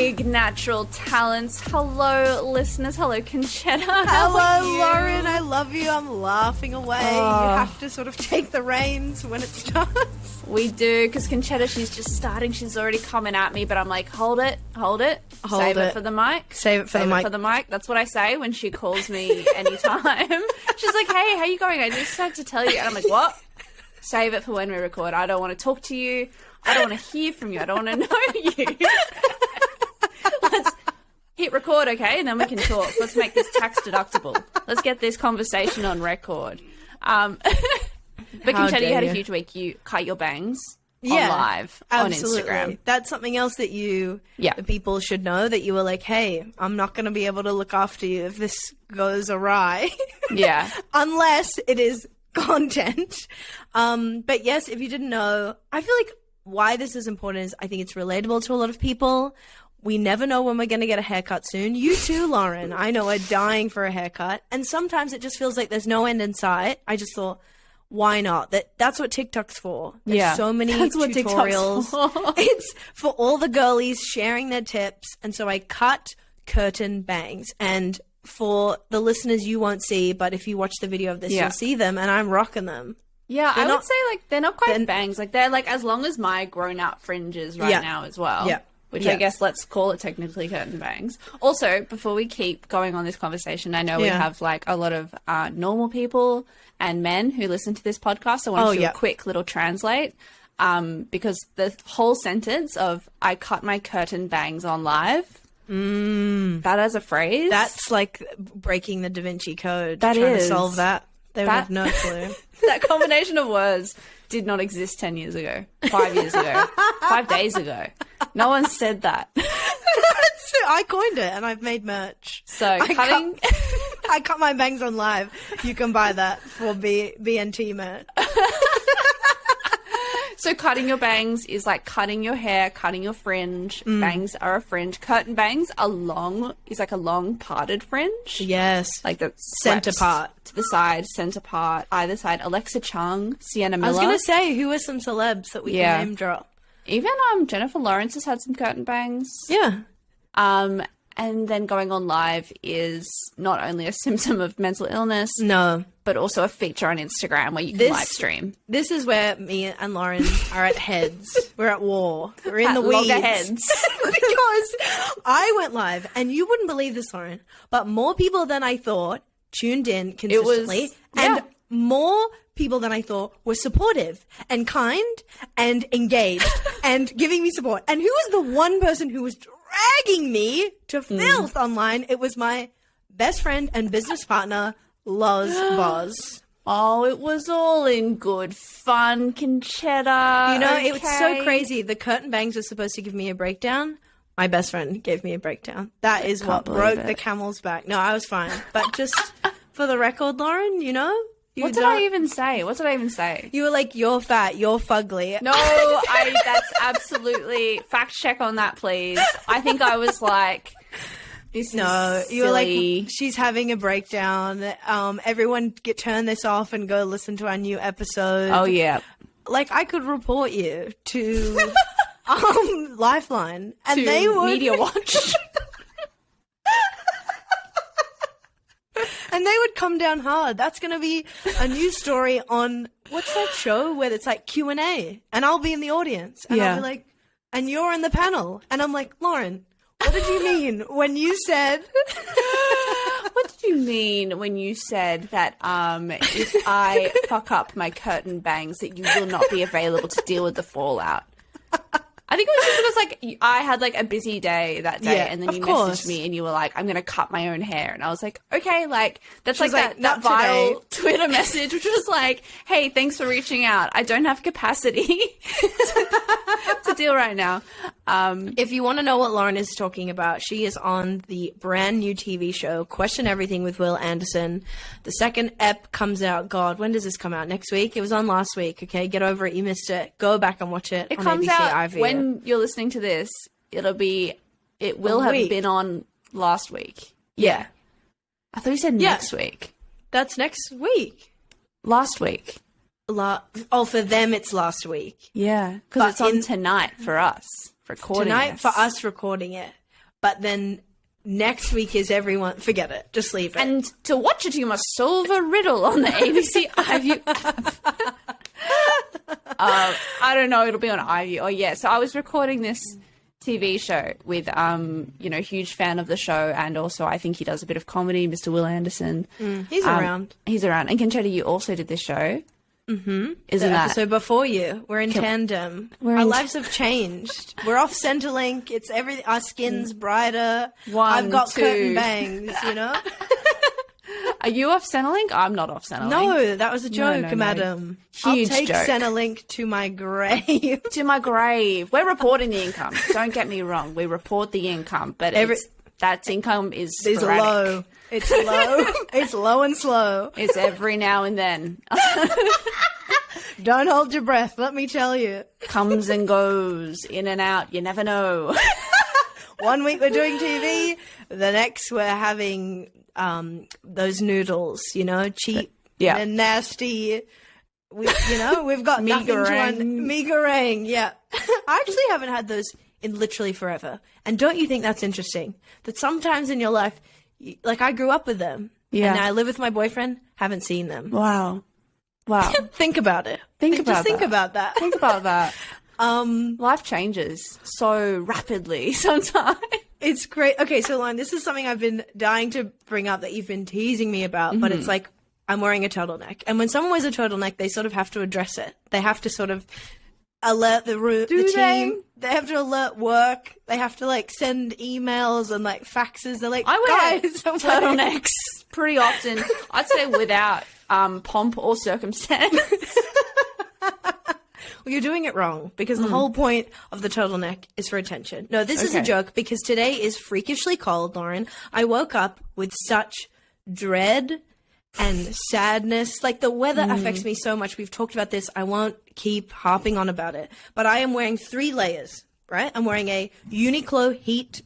Big Natural Talents. Hello, listeners. Hello, Concetta. Hello, Lauren. I love you. I'm laughing away. You have to sort of take the reins when it starts. We do, because Concetta, she's just starting. She's already coming at me, but I'm like, hold it. Save it for the mic. Save it for the mic. That's what I say when she calls me anytime. She's like, hey, how you going? I just had to tell you. And I'm like, what? Save it for when we record. I don't want to talk to you. I don't want to hear from you. I don't want to know you. Let's hit record, okay? And then we can talk. Let's make this tax deductible. Let's get this conversation on record. But Concetta, you had a huge week. You cut your bangs on live on Instagram. That's something else that the people should know, that you were like, hey, I'm not going to be able to look after you if this goes awry. Yeah. Unless it is content. But yes, if you didn't know, I feel like why this is important is I think it's relatable to a lot of people. We never know when we're going to get a haircut soon. You too, Lauren. I know, are dying for a haircut. And sometimes it just feels like there's no end in sight. I just thought, why not? That's what TikTok's for. There's so many tutorials. It's for all the girlies sharing their tips. And so I cut curtain bangs. And for the listeners, you won't see, but if you watch the video of this, you'll see them. And I'm rocking them. Yeah, I would say, like, they're not quite bangs. Like, they're, like, as long as my grown-out fringes now as well. Yeah. Which I guess let's call it technically curtain bangs. Also, before we keep going on this conversation, I know we have, like, a lot of normal people and men who listen to this podcast. So I want to do a quick little translate. Because the whole sentence of, I cut my curtain bangs on live, that as a phrase. That's like breaking the Da Vinci Code. Trying to solve that. They would have no clue. That combination of words did not exist 10 years ago, 5 years ago, 5 days ago. No one said that. I coined it and I've made merch. So I cut my bangs on live. You can buy that for BNT merch. So cutting your bangs is like cutting your hair, cutting your fringe. Bangs are a fringe. Curtain bangs are like a long parted fringe. Yes. Like the center part. To the side, center part, either side. Alexa Chung, Sienna Miller. I was going to say, who are some celebs that we can name drop? Even Jennifer Lawrence has had some curtain bangs. Yeah. And then going on live is not only a symptom of mental illness. No. But also a feature on Instagram where you can live stream. This is where me and Lauren are at heads. We're at war. We're in the weeds. Loggerheads. Because I went live, and you wouldn't believe this, Lauren, but more people than I thought tuned in consistently. And more people than I thought were supportive and kind and engaged and giving me support. And who was the one person who was dragging me to filth online? It was my best friend and business partner, Loz Boz. Oh, it was all in good fun, Concetta. You know, it was so crazy. The curtain bangs were supposed to give me a breakdown. My best friend gave me a breakdown. That is what broke the camel's back. No, I was fine. But just for the record, Lauren, you know? What did I even say? You were like, you're fat, you're fugly. No, that's absolutely... Fact check on that, please. I think I was like... You were like, she's having a breakdown. Everyone turn this off and go listen to our new episode. Oh, yeah. Like, I could report you to Lifeline. And they would... Media Watch. And they would come down hard. That's going to be a new story on... What's that show where it's like Q&A? And I'll be in the audience. And I'll be like, and you're in the panel. And I'm like, Lauren... What did you mean when you said... What did you mean when you said that if I fuck up my curtain bangs that you will not be available to deal with the fallout? I think it was just because, like, I had, like, a busy day that day, and then you messaged me and you were like, I'm going to cut my own hair. And I was like, okay, like, that's like that viral Twitter message, which was like, hey, thanks for reaching out. I don't have capacity to deal right now. If you want to know what Lauren is talking about, she is on the brand new TV show, Question Everything with Will Anderson. The second ep comes out, God, when does this come out? Next week? It was on last week, okay? Get over it. You missed it. Go back and watch it. It on comes ABC out iview. When you're listening to this. It will have been on last week. Yeah. I thought you said next week. That's next week. Last week. For them it's last week. Yeah, because it's on tonight for us recording tonight for us recording it. but then next week is everyone. Forget it. Just leave it. And to watch it, you must solve a riddle on the ABC iView app. I don't know. It'll be on iView. Oh, yeah. So I was recording this TV show with, huge fan of the show. And also I think he does a bit of comedy, Mr. Will Anderson. He's around. He's around. And Concetta, you also did this show. Mm-hmm. Isn't that? So before you, we're in tandem. Our lives have changed. We're off Centrelink. It's everything. Our skin's brighter. I've got curtain bangs, Are you off Centrelink? I'm not off Centrelink. No, that was a joke, No. madam. Huge I'll take joke. Centrelink to my grave. To my grave. We're reporting the income. Don't get me wrong. We report the income, but that income is sporadic. Low. It's low. It's low and slow. It's every now and then. Don't hold your breath, let me tell you. Comes and goes, in and out. You never know. 1 week we're doing TV. The next we're having those noodles, cheap and nasty. We've got nothing to run. Mi goreng, yeah. I actually haven't had those in literally forever. And don't you think that's interesting? That sometimes in your life, like I grew up with them. Yeah. And now I live with my boyfriend, haven't seen them. Wow. Think about it. Think about that. Think about that. Life changes so rapidly sometimes. It's great. Okay, so Lauren, this is something I've been dying to bring up that you've been teasing me about, but it's like I'm wearing a turtleneck. And when someone wears a turtleneck, they sort of have to address it. They have to sort of alert the team. They have to alert work. They have to send emails and faxes. They're like, I wear guys, turtlenecks pretty often. I'd say without pomp or circumstance. Well, you're doing it wrong because the whole point of the turtleneck is for attention. No, this is a joke because today is freakishly cold, Lauren. I woke up with such dread and sadness. Like the weather affects me so much. We've talked about this. I won't keep harping on about it. But I am wearing 3 layers, right? I'm wearing a Uniqlo heat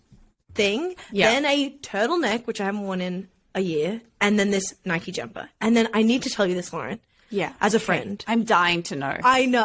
thing, then a turtleneck, which I haven't worn in a year, and then this Nike jumper. And then I need to tell you this, Lauren. Yeah. As a friend. I'm dying to know. I know.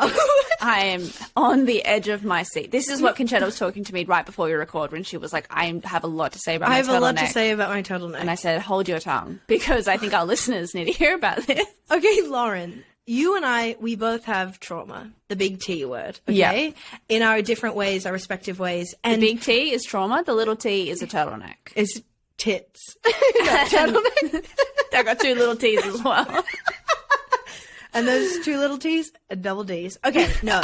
I am on the edge of my seat. This is what Concetta was talking to me right before we record when she was like, I have a lot to say about my turtleneck. I have a lot to say about my turtleneck. And I said, hold your tongue, because I think our listeners need to hear about this. Okay, Lauren, you and I, we both have trauma, the big T word, okay? Yeah. In our different ways, our respective ways. And the big T is trauma, the little T is a turtleneck. It's tits. Turtleneck. I got 2 little T's as well. And those 2 little T's are double D's. Okay, no.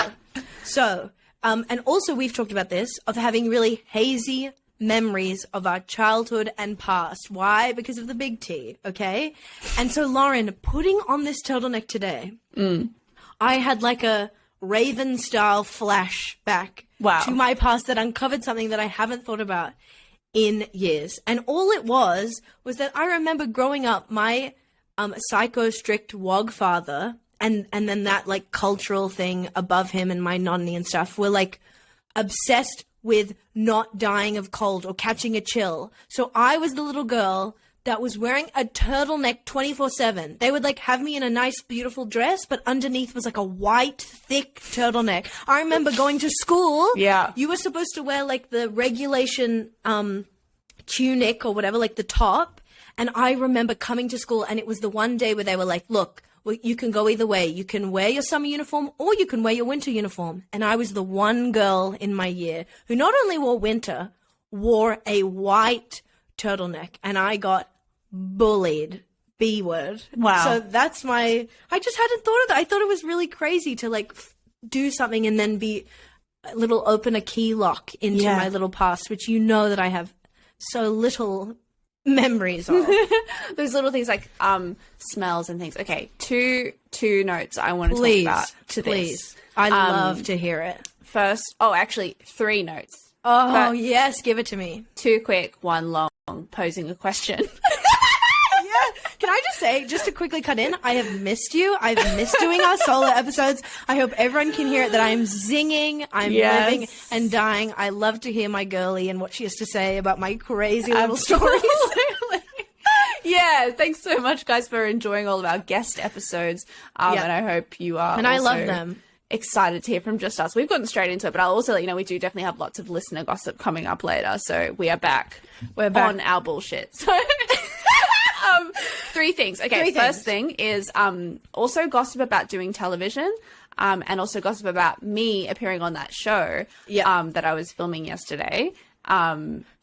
So, and also we've talked about this, of having really hazy memories of our childhood and past. Why? Because of the big T, okay? And so, Lauren, putting on this turtleneck today, I had like a Raven-style flashback to my past that uncovered something that I haven't thought about in years. And all it was that I remember growing up, my psycho strict wog father and then that cultural thing above him and my nonni and stuff were obsessed with not dying of cold or catching a chill. So I was the little girl that was wearing a turtleneck 24/7. They would have me in a nice beautiful dress, but underneath was a white thick turtleneck. I remember going to school. Yeah. You were supposed to wear the regulation tunic or whatever, the top. And I remember coming to school, and it was the one day where they were like, look, well, you can go either way. You can wear your summer uniform or you can wear your winter uniform. And I was the one girl in my year who not only wore winter, wore a white turtleneck. And I got bullied. B word. Wow. So that's I just hadn't thought of that. I thought it was really crazy to do something and then be open a key lock into my little past, which that I have so little memories of. Those little things smells and things. Okay, two notes I want to talk about to this. I love to hear it. First, actually 3 notes. Oh, yes, give it to me. 2 quick, 1 long, posing a question. Yeah. Can I just say, just to quickly cut in, I have missed you. I've missed doing our solo episodes. I hope everyone can hear it, that I'm zinging, I'm living and dying. I love to hear my girlie and what she has to say about my crazy little stories. Yeah, thanks so much, guys, for enjoying all of our guest episodes. And I hope you are. And I love them. excited to hear from just us. We've gotten straight into it, but I'll also let you know we do definitely have lots of listener gossip coming up later. So we are back. We're back on our bullshit. So three things. Okay, first thing is also gossip about doing television. And also gossip about me appearing on that show that I was filming yesterday,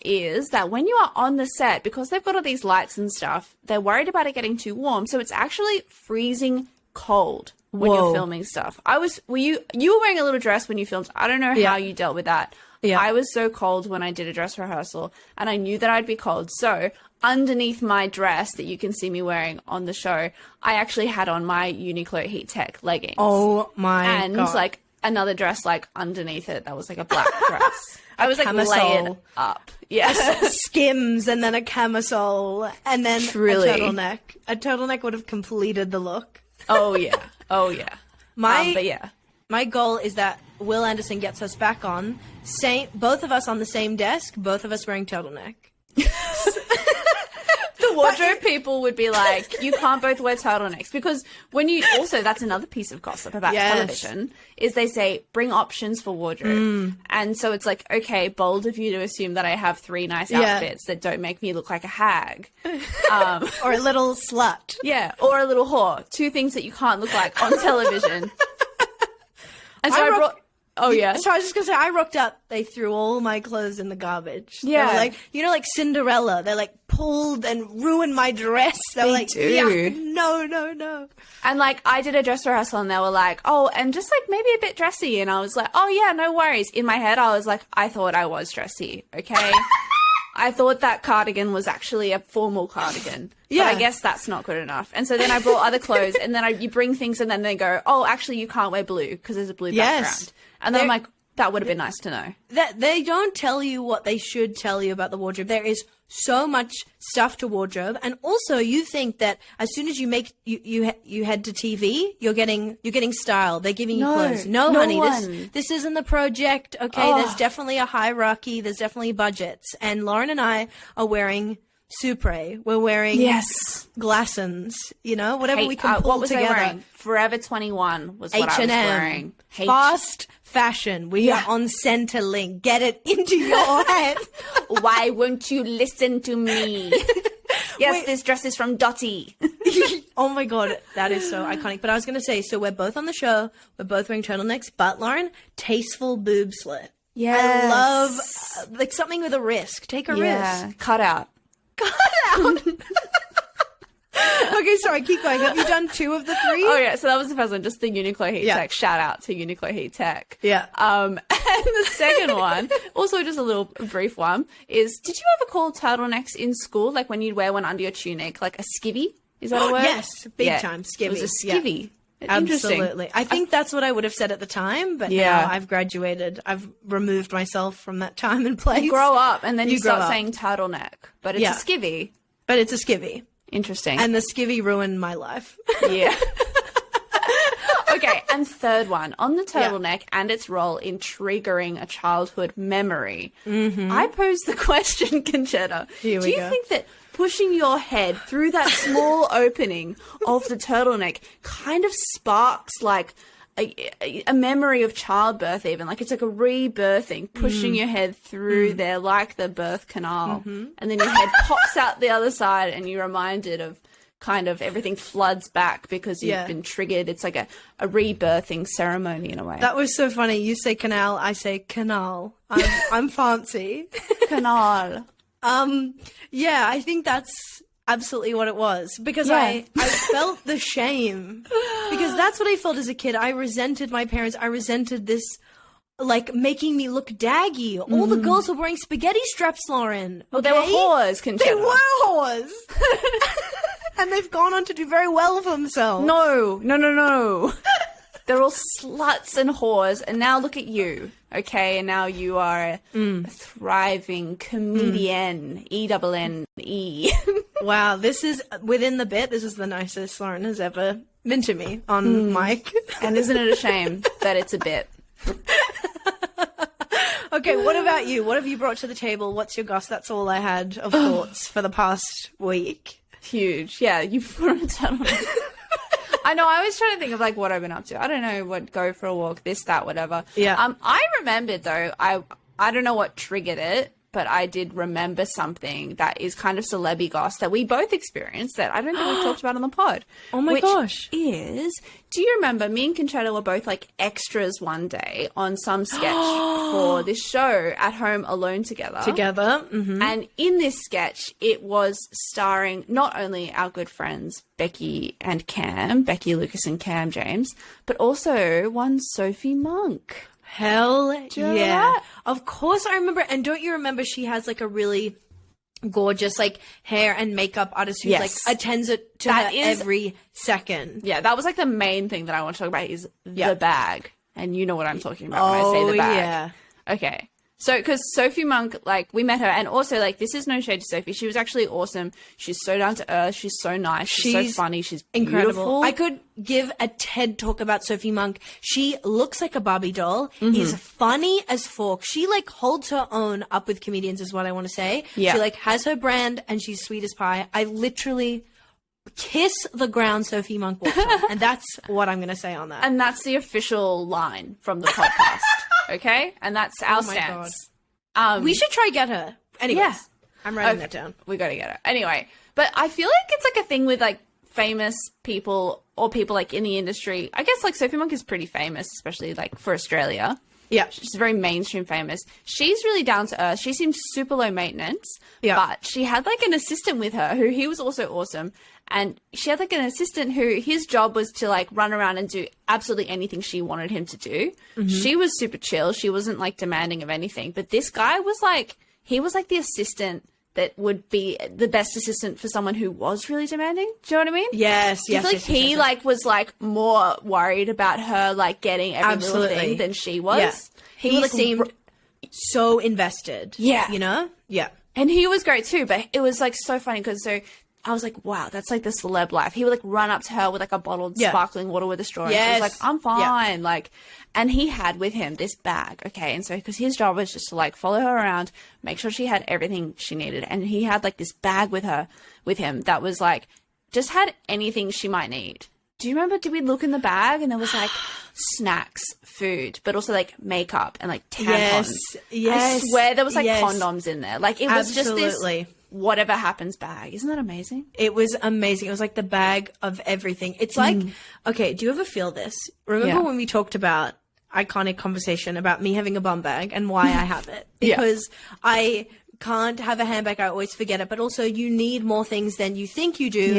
is that when you are on the set, because they've got all these lights and stuff, they're worried about it getting too warm. So it's actually freezing cold when you're filming stuff. You were wearing a little dress when you filmed. I don't know how you dealt with that. Yeah. I was so cold when I did a dress rehearsal, and I knew that I'd be cold. So underneath my dress that you can see me wearing on the show, I actually had on my Uniqlo Heat Tech leggings. Oh my God. And like another dress like underneath it that was like a black dress. I was like layered up. Yes. Skims and then a camisole and then a turtleneck. A turtleneck would have completed the look. Oh yeah. Oh yeah. My goal is that Will Anderson gets us back on, both of us on the same desk, both of us wearing turtleneck. The wardrobe people would be like, you can't both wear turtlenecks, because that's another piece of gossip about television, is they say, bring options for wardrobe. And so it's like, okay, bold of you to assume that I have 3 nice outfits that don't make me look like a hag. Or a little slut. Yeah, or a little whore. 2 things that you can't look like on television. And so I brought... Oh, yeah. So I was just going to say, I rocked up. They threw all my clothes in the garbage. Yeah. They were like, like Cinderella. They like pulled and ruined my dress. They were like, no. And like, I did a dress rehearsal and they were like, oh, and just like maybe a bit dressy. And I was like, oh yeah, no worries. In my head, I was like, I thought I was dressy. Okay. I thought that cardigan was actually a formal cardigan. Yeah. But I guess that's not good enough. And so then I brought other clothes, and then you bring things and then they go, oh, actually you can't wear blue because there's a blue background. And then I'm like, that would have been nice to know. That they don't tell you what they should tell you about the wardrobe. There is so much stuff to wardrobe, and also you think that as soon as you head to TV, you're getting style. They're giving you clothes. No, honey, this isn't the project. Okay, there's definitely a hierarchy. There's definitely budgets. And Lauren and I are wearing Supre. We're wearing Glassons. Whatever we can pull what was together. I wearing? Forever 21 was what H&M. I was wearing. Fast fashion. We are on Centrelink. Get it into your head. Why won't you listen to me? Yes, this dress is from Dottie. Oh my God, that is so iconic. But I was going to say, so we're both on the show. We're both wearing turtlenecks. But Lauren, tasteful boob slit. Yes. I love like something with a risk. Take a risk. Cut out. Okay, sorry, keep going. Have you done 2 of the 3? Oh yeah, so that was the first one, just the Uniqlo Heat Tech. Shout out to Uniqlo Heat Tech. Yeah. And the second one, also just a little brief one, is did you ever call turtlenecks in school, like when you'd wear one under your tunic, like a skivvy? Is that a word? Yes, big time, skivvy. It was a skivvy. Yeah. Absolutely. I think that's what I would have said at the time, but now I've graduated. I've removed myself from that time and place. You grow up and then you start saying turtleneck, but it's a skivvy. But it's a skivvy. Interesting. And the skivvy ruined my life. Yeah. Okay, and third one, on the turtleneck and its role in triggering a childhood memory. I posed the question, Concetta. Do you think that pushing your head through that small opening of the turtleneck kind of sparks like a memory of childbirth, even like it's like a rebirthing, pushing your head through there like the birth canal, and then your head pops out the other side and you're reminded of kind of everything floods back because you've been triggered. It's like a rebirthing ceremony in a way. That was so funny. You say canal, I say canal. I'm fancy. Canal. Yeah, I think that's absolutely what it was, because I felt the shame, because that's what I felt as a kid. I resented my parents. I resented this, like, making me look daggy. All the girls were wearing spaghetti straps, Lauren. Well, they were whores, Concetta. They were whores. And they've gone on to do very well for themselves. No. They're all sluts and whores, and now look at you, okay? And now you are a thriving comedian, E-double-N-E. Wow, this is, within the bit, this is the nicest Lauren has ever been to me on mic. And isn't it a shame that it's a bit? Okay, what about you? What have you brought to the table? What's your goss? That's all I had of thoughts for the past week. Huge. Yeah, you put on a turtleneck. I know. I was trying to think of like what I've been up to. I don't know what, go for a walk, this, that, whatever. Yeah. I remembered though, I don't know what triggered it, but I did remember something that is kind of celeb goss that we both experienced that I don't think we've talked about on the pod. Oh my gosh. Is, do you remember me and Concetta were both like extras one day on some sketch for this show at home alone together. Mm-hmm. And in this sketch, it was starring not only our good friends Becky Lucas and Cam James, but also one Sophie Monk. Hell you remember yeah. that? Of course I remember. And don't you remember she has like a really gorgeous like hair and makeup artist who like attends it to her every second. Yeah, that was like the main thing that I want to talk about is the bag. And you know what I'm talking about when I say the bag. Yeah. Okay. So, because Sophie Monk, like, we met her, and also, like, this is no shade to Sophie. She was actually awesome. She's so down to earth. She's so nice. She's so funny. She's incredible. Beautiful. I could give a TED talk about Sophie Monk. She looks like a Barbie doll. Is funny as fork. She, like, holds her own up with comedians is what I want to say. Yeah. She, like, has her brand, and she's sweet as pie. I literally kiss the ground Sophie Monk walks on, and that's what I'm going to say on that. And that's the official line from the podcast. Okay? And that's our stance. We should try get her. Anyways, Yeah. I'm writing that down. We gotta get her. Anyway, but I feel like it's like a thing with like famous people or people like in the industry. I guess like Sophie Monk is pretty famous, especially like for Australia. Yeah. She's very mainstream famous. She's really down to earth. She seems super low maintenance. Yeah. But she had like an assistant with her who he was also awesome. And she had like an assistant who his job was to like run around and do absolutely anything she wanted him to do. She was super chill. She wasn't like demanding of anything. But this guy was like, he was like the assistant that would be the best assistant for someone who was really demanding. Do you know what I mean? Yes, I feel like he like was like more worried about her like getting every little Absolutely. thing than she was. Yeah. He like, seemed so invested. Yeah. You know? Yeah. and he was great too. But it was like so funny because I was like, wow, that's like the celeb life. He would like run up to her with like a bottle of sparkling water with a straw. Yes. And she was like, I'm fine. Like, and he had with him this bag. Okay. And so, because his job was just to like follow her around, make sure she had everything she needed. And he had like this bag with him that was like, just had anything she might need. Do you remember, did we look in the bag and there was like snacks, food, but also like makeup and like tampons? Yes. I swear there was like condoms in there. Like it was just this whatever happens bag. Isn't that amazing? It was amazing. It was like the bag of everything. It's like, okay, do you ever feel this? Remember when we talked about iconic conversation about me having a bum bag and why I have it? Because I can't have a handbag. I always forget it. But also you need more things than you think you do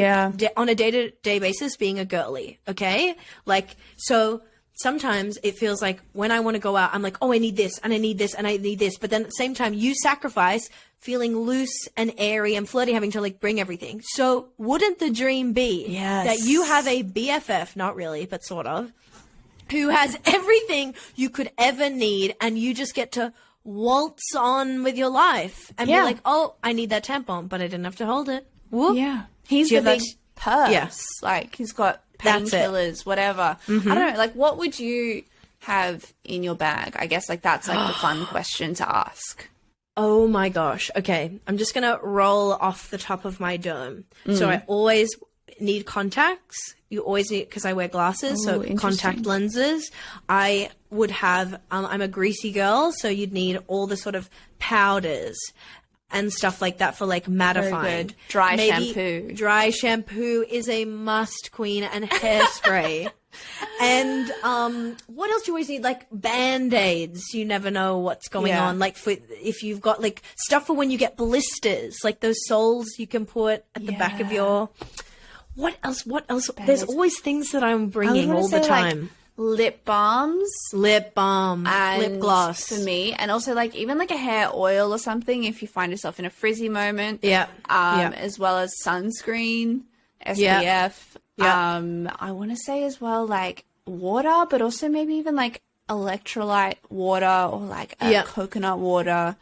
on a day-to-day basis being a girly. Okay? Like, so sometimes it feels like when I want to go out, I'm like, oh, I need this and I need this and I need this. But then at the same time, you sacrifice feeling loose and airy and flirty, having to like bring everything. So wouldn't the dream be that you have a BFF, not really, but sort of, who has everything you could ever need and you just get to waltz on with your life and be like, oh, I need that tampon, but I didn't have to hold it. Whoop. Yeah. He's the big purse. Yes. Like he's got painkillers, whatever. I don't know. Like what would you have in your bag? I guess like that's like the fun question to ask. Oh my gosh. Okay. I'm just going to roll off the top of my dome. So I always need contacts. You always need, because I wear glasses, so contact lenses. I would have, I'm a greasy girl, so you'd need all the sort of powders and stuff like that for like mattifying. Shampoo. Dry shampoo is a must, queen, and hairspray. And what else do you always need? Like Band-Aids. You never know what's going on. Like for if you've got like stuff for when you get blisters, like those soles you can put at the back of your... What else? Band-Aids. There's always things that I'm bringing all the time. Like, lip balms. Lip balm. And lip gloss. For me. And also like even like a hair oil or something if you find yourself in a frizzy moment. As well as sunscreen, SPF. I want to say as well like water, but also maybe even like electrolyte water or like coconut water.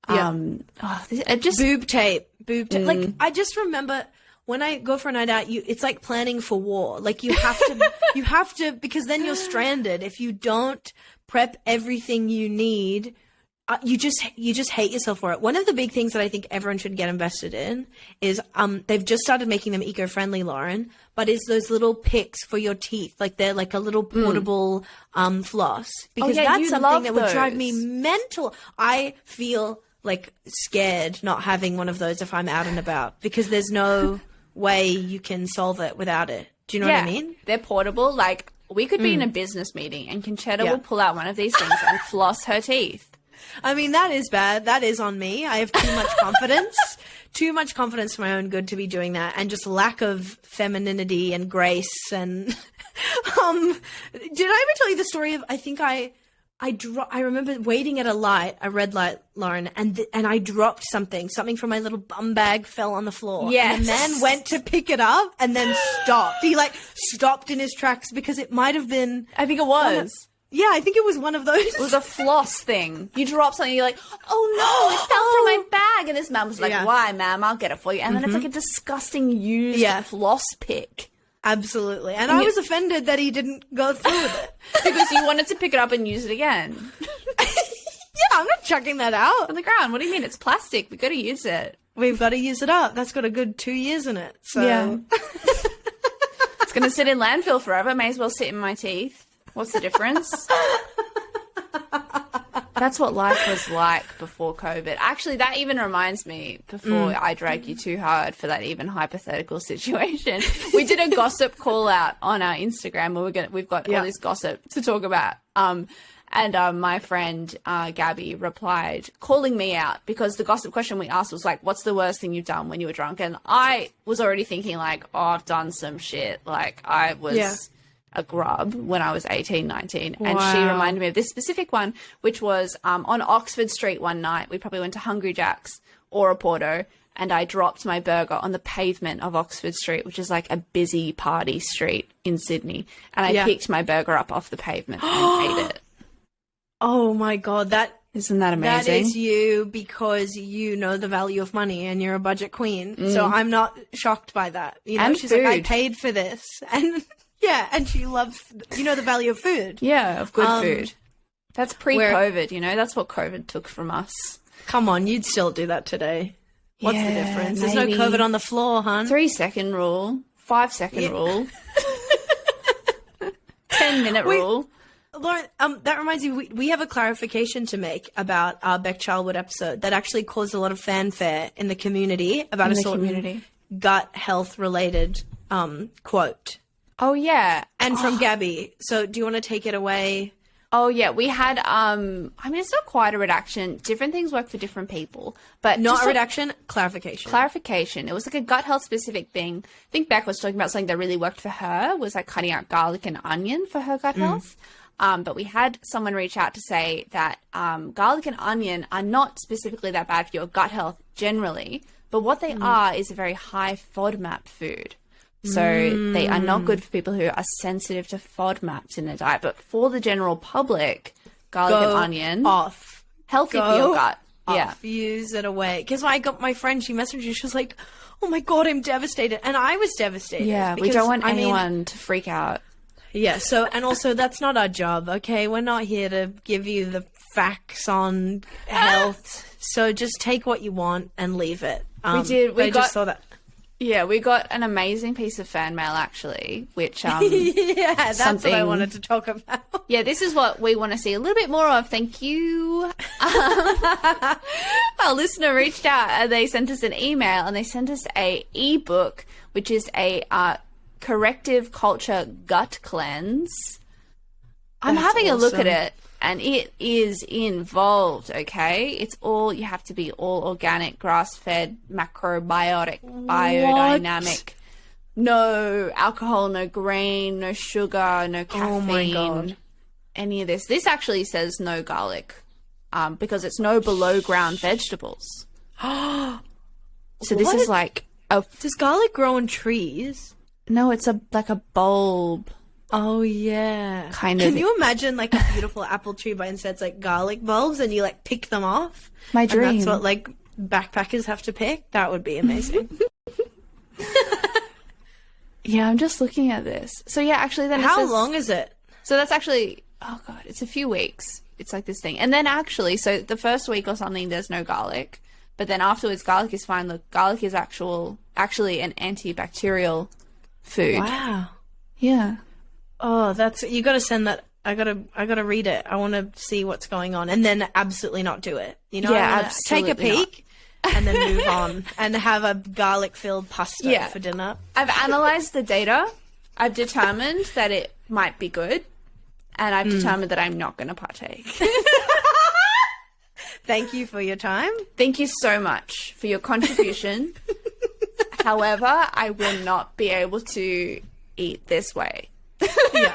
Boob tape. Like I just remember when I go for a night out, it's like planning for war. Like you have to, because then you're stranded. If you don't prep everything you need, you just hate yourself for it. One of the big things that I think everyone should get invested in is they've just started making them eco-friendly, Lauren, but it's those little picks for your teeth. Like they're like a little portable floss. Because that's something that would drive me mental. I feel like scared not having one of those if I'm out and about because there's no way you can solve it without it. Do you know what I mean? They're portable. Like we could be in a business meeting and Concetta will pull out one of these things and floss her teeth. I mean, that is bad. That is on me. I have too much confidence, too much confidence for my own good to be doing that, and just lack of femininity and grace. And did I ever tell you the story of? I think I remember waiting at a red light, Lauren, and I dropped something from my little bum bag fell on the floor. Yes. And the man went to pick it up and then stopped. He like stopped in his tracks because it might have been. I think it was. Yeah, I think it was one of those. It was a floss thing. You drop something, you're like, oh no, it fell from my bag. And this man was like, why, ma'am? I'll get it for you. And then it's like a disgusting used floss pick. Absolutely. And I was offended that he didn't go through with it. Because you wanted to pick it up and use it again. Yeah, I'm not chucking that out. On the ground. What do you mean? It's plastic. We've got to use it. We've got to use it up. That's got a good 2 years in it. So. Yeah. It's going to sit in landfill forever. May as well sit in my teeth. What's the difference? That's what life was like before COVID. Actually, that even reminds me, before I drag you too hard for that even hypothetical situation, we did a gossip call out on our Instagram where we've got all this gossip to talk about. And my friend Gabby replied, calling me out, because the gossip question we asked was like, what's the worst thing you've done when you were drunk? And I was already thinking like, oh, I've done some shit. Like I was a grub when I was 18, 19. Wow. And she reminded me of this specific one, which was on Oxford Street one night. We probably went to Hungry Jack's or a Porto, and I dropped my burger on the pavement of Oxford Street, which is like a busy party street in Sydney. And I picked my burger up off the pavement and ate it. Oh my God, isn't that amazing? That is you, because you know the value of money and you're a budget queen. So I'm not shocked by that. You know, and she's food. like, I paid for this. And yeah, and she loves, you know, the value of food. Yeah, of good food. That's pre-COVID, you know, that's what COVID took from us. Come on, you'd still do that today. What's the difference? There's no COVID on the floor, hon. 3-second rule, 5-second rule, 10-minute rule. Lauren, that reminds me, we have a clarification to make about our Beck Childhood episode that actually caused a lot of fanfare in the community about a certain gut health related quote. Oh, yeah. And from Gabby. So do you want to take it away? Oh, yeah. We had, I mean, it's not quite a redaction. Different things work for different people. But not a redaction, clarification. Clarification. It was like a gut health specific thing. I think Beck was talking about something that really worked for her, was like cutting out garlic and onion for her gut health. But we had someone reach out to say that garlic and onion are not specifically that bad for your gut health generally. But what they are is a very high FODMAP food. So they are not good for people who are sensitive to FODMAPs in their diet. But for the general public, garlic and onion, healthy for your gut. Yeah. Use it away. Because I got my friend, she messaged me, she was like, oh my God, I'm devastated. And I was devastated. Yeah, we don't want anyone to freak out. Yeah, so, and also that's not our job, okay? We're not here to give you the facts on health. So just take what you want and leave it. We just saw that. Yeah, we got an amazing piece of fan mail, actually, which... yeah, that's what I wanted to talk about. Yeah, this is what we want to see a little bit more of. Thank you. Our listener reached out and they sent us an email and they sent us a ebook, which is a Corrective Culture Gut Cleanse. I'm having a look at it. And it is involved, okay? It's all, you have to be all organic, grass-fed, macrobiotic, biodynamic. No alcohol, no grain, no sugar, no caffeine. Oh my God. Any of this. This actually says no garlic, because it's no below-ground vegetables. So this is like does garlic grow on trees? No, it's like a bulb. Oh, yeah. Kind of. Can you imagine like a beautiful apple tree, but instead it's like garlic bulbs and you like pick them off? My dream. And that's what like backpackers have to pick? That would be amazing. Yeah, I'm just looking at this. So yeah, actually then How long is it? So that's actually, oh God, it's a few weeks. it's like this thing. And then actually, so the first week or something, there's no garlic. But then afterwards, garlic is fine. Look, garlic is actually an antibacterial food. Wow. Yeah. Oh, you got to send that. I gotta read it. I want to see what's going on, and then absolutely not do it. You know, Yeah, take a absolutely peek, and then move on, and have a garlic-filled pasta for dinner. I've analyzed the data. I've determined that it might be good, and I've determined that I'm not going to partake. Thank you for your time. Thank you so much for your contribution. However, I will not be able to eat this way. Yeah.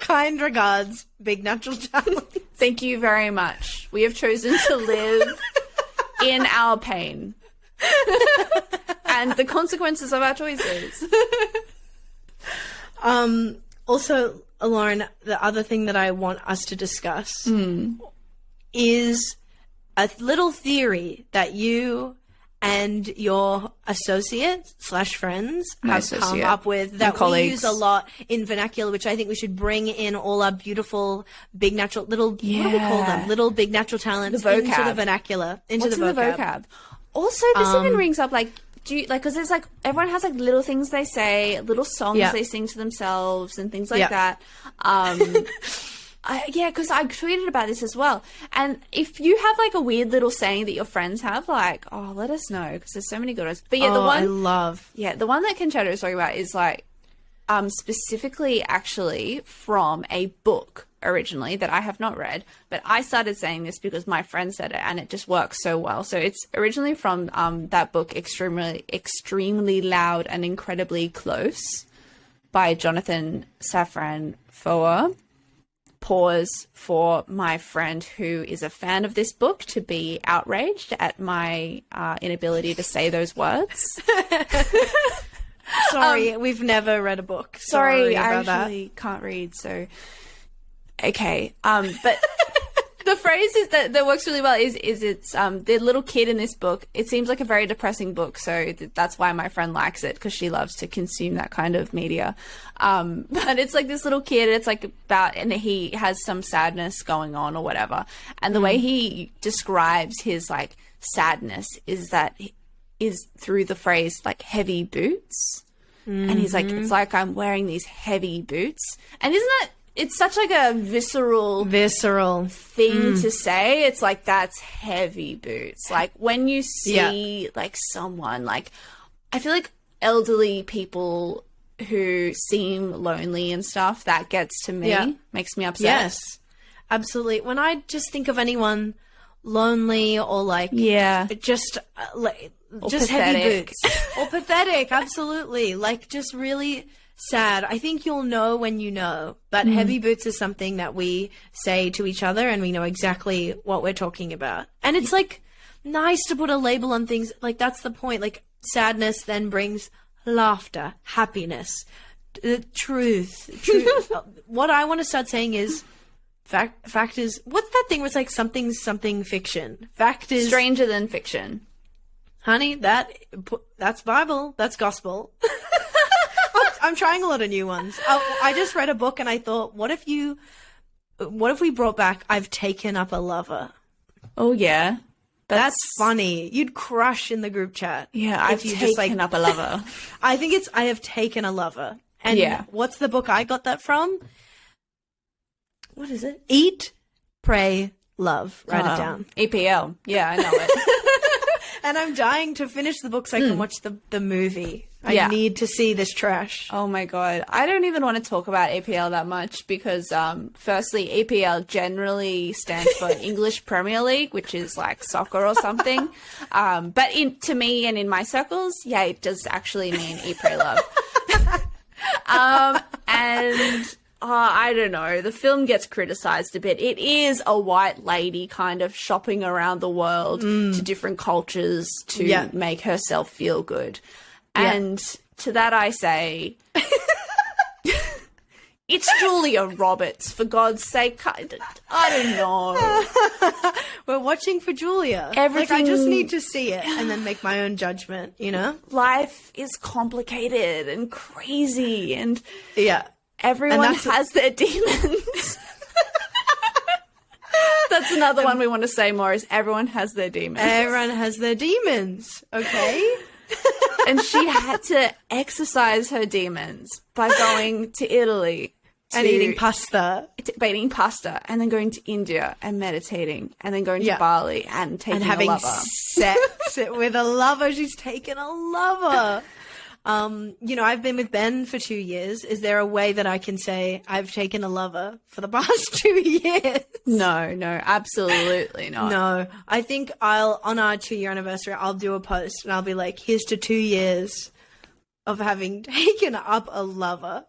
Kind regards, Big Natural Talents. Thank you very much. We have chosen to live in our pain and the consequences of our choices. Also, Lauren, the other thing that I want us to discuss is a little theory that you and your associate/friends have come up with that we use a lot in vernacular, which I think we should bring in all our beautiful big natural little, what do we call them? Little big natural talents into the vernacular, into What's the in vocab. the vocab? Also, this even rings up like, do you, like, because it's like everyone has like little things they say, little songs they sing to themselves and things like that. Because I tweeted about this as well. And if you have like a weird little saying that your friends have, like, oh, let us know, because there's so many good ones. But yeah, the one that Concetta is talking about is like specifically actually from a book originally that I have not read, but I started saying this because my friend said it and it just works so well. So it's originally from that book, Extremely Loud and Incredibly Close by Jonathan Safran Foer. Pause for my friend who is a fan of this book to be outraged at my inability to say those words. Sorry, we've never read a book. Sorry I actually can't read, so... Okay, but the phrase is that works really well is it's the little kid in this book. It seems like a very depressing book, so that's why my friend likes it, because she loves to consume that kind of media. But it's like this little kid. It's like about, and he has some sadness going on or whatever. And the way he describes his like sadness is through the phrase like heavy boots. And he's like, it's like I'm wearing these heavy boots. And isn't that? It's such like a visceral thing to say. It's like, that's heavy boots. Like when you see like someone, like I feel like elderly people who seem lonely and stuff, that gets to me, makes me upset. Yes, absolutely. When I just think of anyone lonely or like, just pathetic. heavy boots or pathetic, absolutely. Like just really sad. I think you'll know when you know, but heavy boots is something that we say to each other and we know exactly what we're talking about. And it's like nice to put a label on things. Like that's the point. Like sadness then brings laughter, happiness, truth. What I want to start saying is fact is, what's that thing where it's like something fiction? Fact is stranger than fiction. Honey, that's Bible. That's gospel. I'm trying a lot of new ones. I just read a book and I thought, what if we brought back I've taken up a lover? Oh, yeah. That's funny. You'd crush in the group chat. Yeah, I've taken up a lover. I think it's I have taken a lover. And what's the book I got that from? What is it? Eat, Pray, Love. Write it down. EPL. Yeah, I know it. And I'm dying to finish the book so I can watch the movie. I need to see this trash. Oh my God. I don't even want to talk about EPL that much because, firstly, EPL generally stands for English Premier League, which is like soccer or something. But to me and in my circles, it does actually mean Eat, Pray, Love. I don't know. The film gets criticized a bit. It is a white lady kind of shopping around the world to different cultures to make herself feel good. And to that I say, it's Julia Roberts, for God's sake. I don't know. We're watching for Julia. Everything, I just need to see it and then make my own judgment, you know? Life is complicated and crazy and everyone has their demons. That's another one we want to say more is everyone has their demons. Everyone has their demons, okay? And she had to exercise her demons by going to Italy. And eating pasta. Eating pasta. And then going to India and meditating. And then going to Bali and taking and having a lover. Sex with a lover. She's taken a lover. I've been with Ben for 2 years. Is there a way that I can say I've taken a lover for the past 2 years? No, absolutely not. No, I think on our 2-year anniversary, I'll do a post and I'll be like, here's to 2 years of having taken up a lover.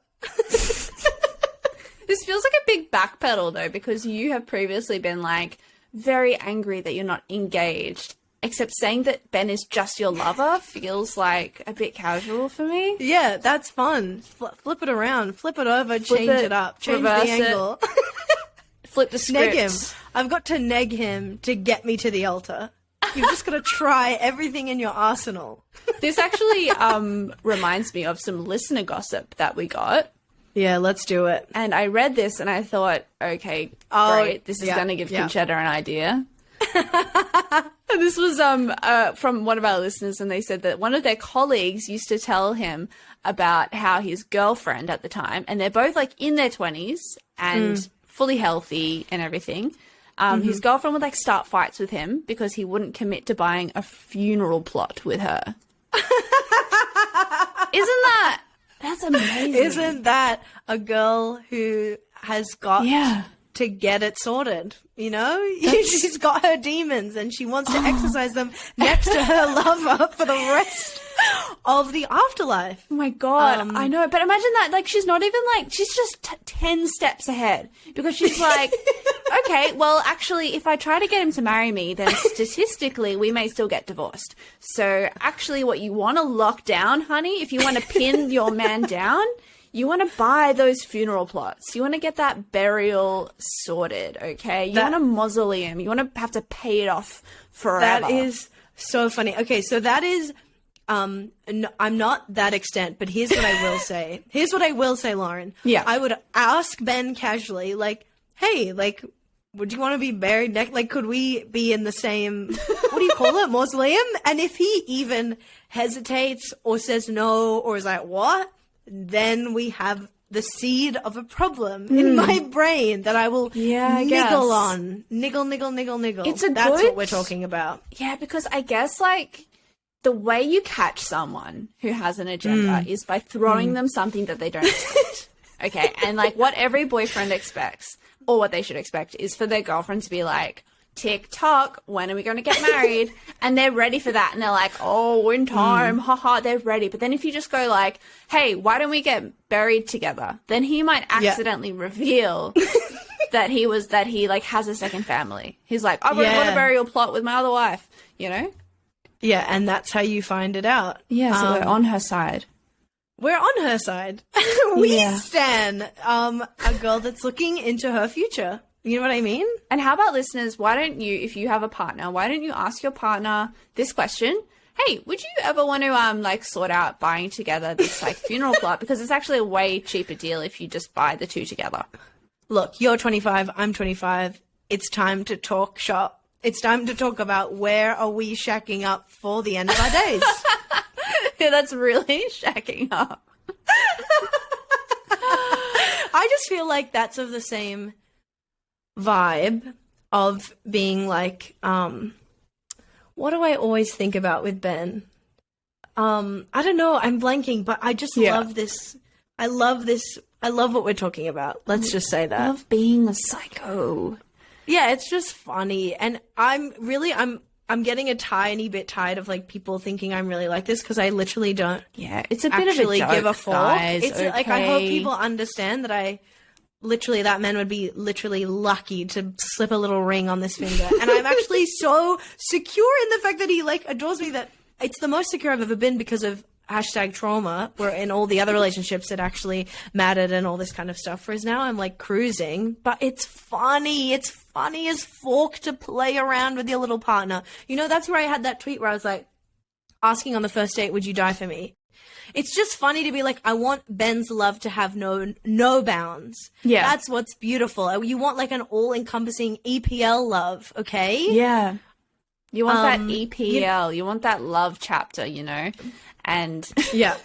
This feels like a big backpedal though, because you have previously been like very angry that you're not engaged. Except saying that Ben is just your lover feels like a bit casual for me. Yeah, that's fun. Flip it around, flip it over, change it up, change the angle. Flip the script. Neg him. I've got to neg him to get me to the altar. You've just got to try everything in your arsenal. This actually reminds me of some listener gossip that we got. Yeah, let's do it. And I read this and I thought, okay, great. This is going to give Concetta an idea. And this was from one of our listeners, and they said that one of their colleagues used to tell him about how his girlfriend at the time, and they're both like in their 20s and fully healthy and everything. His girlfriend would like start fights with him because he wouldn't commit to buying a funeral plot with her. That's amazing. Isn't that a girl who has got to get it sorted? You know, she's got her demons and she wants to exercise them next to her lover for the rest of the afterlife. Oh my God, I know. But imagine that, like, she's not even like, she's just 10 steps ahead because she's like, okay, well, actually, if I try to get him to marry me, then statistically we may still get divorced. So actually what you want to lock down, honey, if you want to pin your man down, you want to buy those funeral plots. You want to get that burial sorted, okay? You want a mausoleum. You want to have to pay it off forever. That is so funny. Okay, so that is, I'm not that extent, but here's what I will say. Here's what I will say, Lauren. Yeah. I would ask Ben casually, like, hey, like, would you want to be buried next? Like, could we be in the same, what do you call it, mausoleum? And if he even hesitates or says no or is like, what? Then we have the seed of a problem in my brain that I will niggle on. Niggle. That's what we're talking about. Yeah, because I guess, like, the way you catch someone who has an agenda is by throwing them something that they don't expect. Okay, and, like, what every boyfriend expects, or what they should expect, is for their girlfriend to be like, TikTok, when are we going to get married? And they're ready for that. And they're like, oh, in time, haha, they're ready. But then if you just go like, hey, why don't we get buried together? Then he might accidentally reveal that he like has a second family. He's like, I want a burial plot with my other wife, you know? Yeah, and that's how you find it out. Yeah, so we're on her side. We're on her side. We stan a girl that's looking into her future. You know what I mean? And how about listeners, why don't you, if you have a partner, why don't you ask your partner this question? Hey, would you ever want to like sort out buying together this like funeral plot? Because it's actually a way cheaper deal if you just buy the two together. Look, you're 25, I'm 25. It's time to talk shop. It's time to talk about where are we shacking up for the end of our days. Yeah, that's really shacking up. I just feel like that's of the same vibe of being like, what do I always think about with Ben? I don't know, I'm blanking, but I just love this. I love what we're talking about. Let's just say that. I love being a psycho. Yeah, it's just funny. And I'm getting a tiny bit tired of like people thinking I'm really like this because I literally don't it's a bit actually of a joke, give a fuck. Guys, It's like, I hope people understand that that man would be literally lucky to slip a little ring on this finger. And I'm actually so secure in the fact that he like adores me that it's the most secure I've ever been because of #trauma, where in all the other relationships it actually mattered and all this kind of stuff. Whereas now I'm like cruising, but it's funny. It's funny as fork to play around with your little partner. You know, that's where I had that tweet where I was like asking on the first date, would you die for me? It's just funny to be like, I want Ben's love to have no bounds. Yeah. That's what's beautiful. You want like an all-encompassing EPL love, okay? Yeah. You want that EPL. You want that love chapter, you know? And yeah.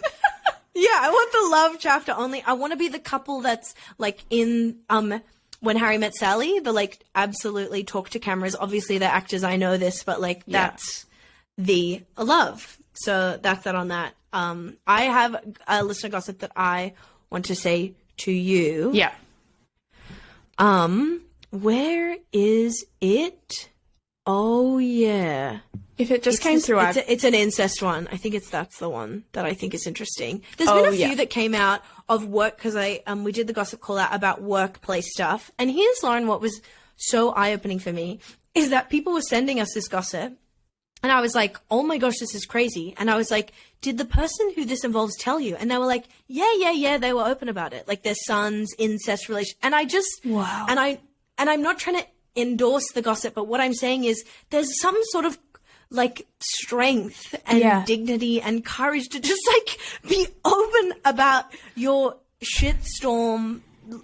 Yeah, I want the love chapter only. I want to be the couple that's like in When Harry Met Sally, the like absolutely talk to cameras. Obviously they're actors, I know this, but like that's the love. So that's that on that. I have a listener gossip that I want to say to you. yeah. Where is it? Oh yeah. If it just came through, it's an incest one. I think that's the one that I think is interesting. There's been a few that came out of work because we did the gossip call out about workplace stuff. And here's, Lauren, what was so eye-opening for me is that people were sending us this gossip. And I was like, oh my gosh, this is crazy. And I was like, did the person who this involves tell you? And they were like, yeah. They were open about it. Like their son's incest relation. And I just, wow. And I'm not trying to endorse the gossip, but what I'm saying is there's some sort of like strength and dignity and courage to just like be open about your shitstorm,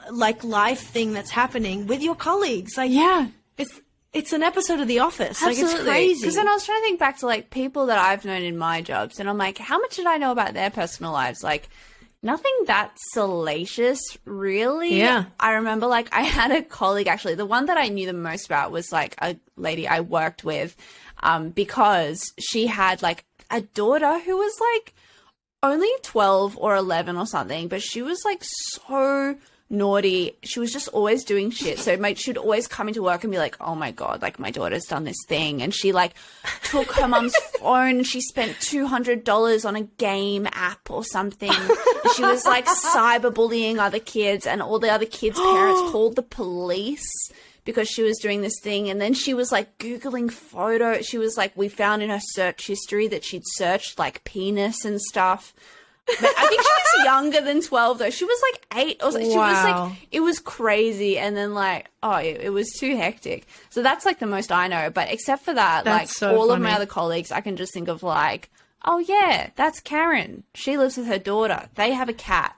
like life thing that's happening with your colleagues. Like, it's an episode of The Office. Absolutely. Like, it's crazy. Because then I was trying to think back to like people that I've known in my jobs, and I'm like, how much did I know about their personal lives? Like, nothing that salacious, really. Yeah. I remember, like, I had a colleague, actually, the one that I knew the most about was, like, a lady I worked with because she had, like, a daughter who was, like, only 12 or 11 or something, but she was, like, so naughty. She was just always doing shit. So she'd always come into work and be like, oh my God, like my daughter's done this thing. And she like took her mum's phone and she spent $200 on a game app or something. And she was like cyberbullying other kids, and all the other kids' parents called the police because she was doing this thing. And then she was like Googling photos. She was like, we found in her search history that she'd searched like penis and stuff. But I think she was younger than 12 though. She was like 8 or something. She was like, it was crazy. And then like, it was too hectic. So that's like the most I know. But except for that, that's like so all funny. of my other colleagues, I can just think of like, oh yeah, that's Karen. She lives with her daughter. They have a cat.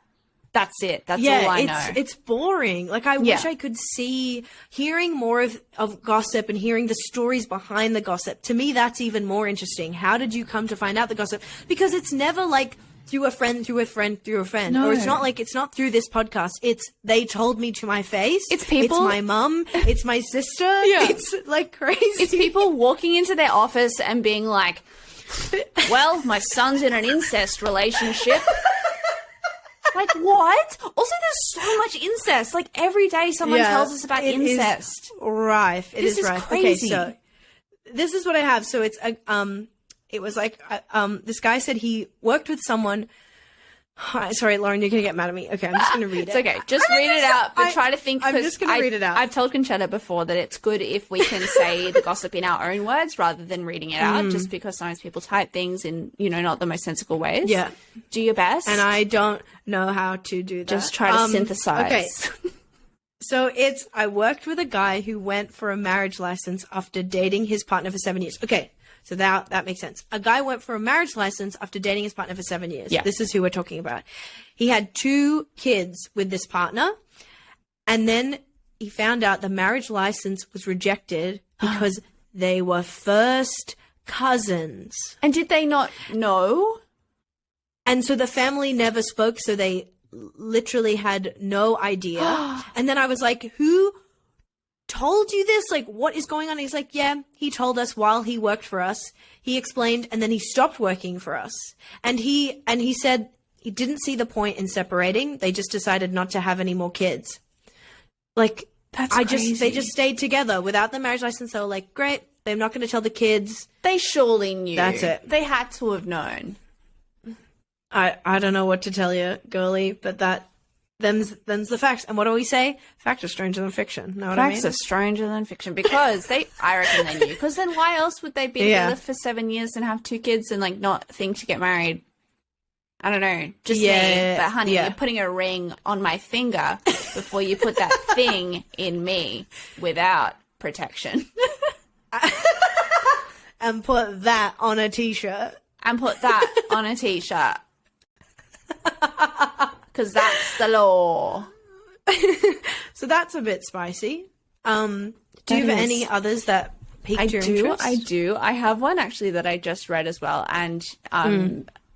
That's it. That's all I know. It's boring. Like, I wish I could see, hearing more of gossip and hearing the stories behind the gossip. To me, that's even more interesting. How did you come to find out the gossip? Because it's never like through a friend, through a friend, through a friend. No. Or it's not like, it's not through this podcast. It's, they told me to my face. It's people. It's my mum. It's my sister. Yeah. It's like crazy. It's people walking into their office and being like, well, my son's in an incest relationship. Like, what? Also, there's so much incest. Like, every day someone tells us about incest. Rife. This is rife. Crazy. Okay, so this is what I have. So it's it was like this guy said he worked with someone. Sorry, Lauren, you're gonna get mad at me. Okay, I'm just gonna read it. It's okay. Just read it out, but try to think. I'm just gonna read it out. I've told Concetta before that it's good if we can say the gossip in our own words rather than reading it out, just because sometimes people type things in, not the most sensible ways. Yeah. Do your best. And I don't know how to do that. Just try to synthesize. Okay. So I worked with a guy who went for a marriage license after dating his partner for 7 years. Okay. So that makes sense. A guy went for a marriage license after dating his partner for 7 years. Yeah. This is who we're talking about. He had 2 kids with this partner. And then he found out the marriage license was rejected because they were first cousins. And did they not know? And so the family never spoke. So they literally had no idea. And then I was like, who told you this? Like, what is going on? He's like, yeah, he told us while he worked for us. He explained, and then he stopped working for us. And he said he didn't see the point in separating. They just decided not to have any more kids. Like, they just stayed together without the marriage license. They were like, great, they're not going to tell the kids. They surely knew. That's it. They had to have known. I don't know what to tell you, girly, but them's the facts. And what do we say? Facts are stranger than fiction. Know what I mean? Facts are stranger than fiction because I reckon they knew. Because then why else would they be together for 7 years and have 2 kids and like not think to get married? I don't know. Just me. But honey, you're putting a ring on my finger before you put that thing in me without protection. And put that on a t-shirt. And put that on a t-shirt. Because that's the law. So that's a bit spicy. Do you have any others that piqued your interest? I do. I have one actually that I just read as well. And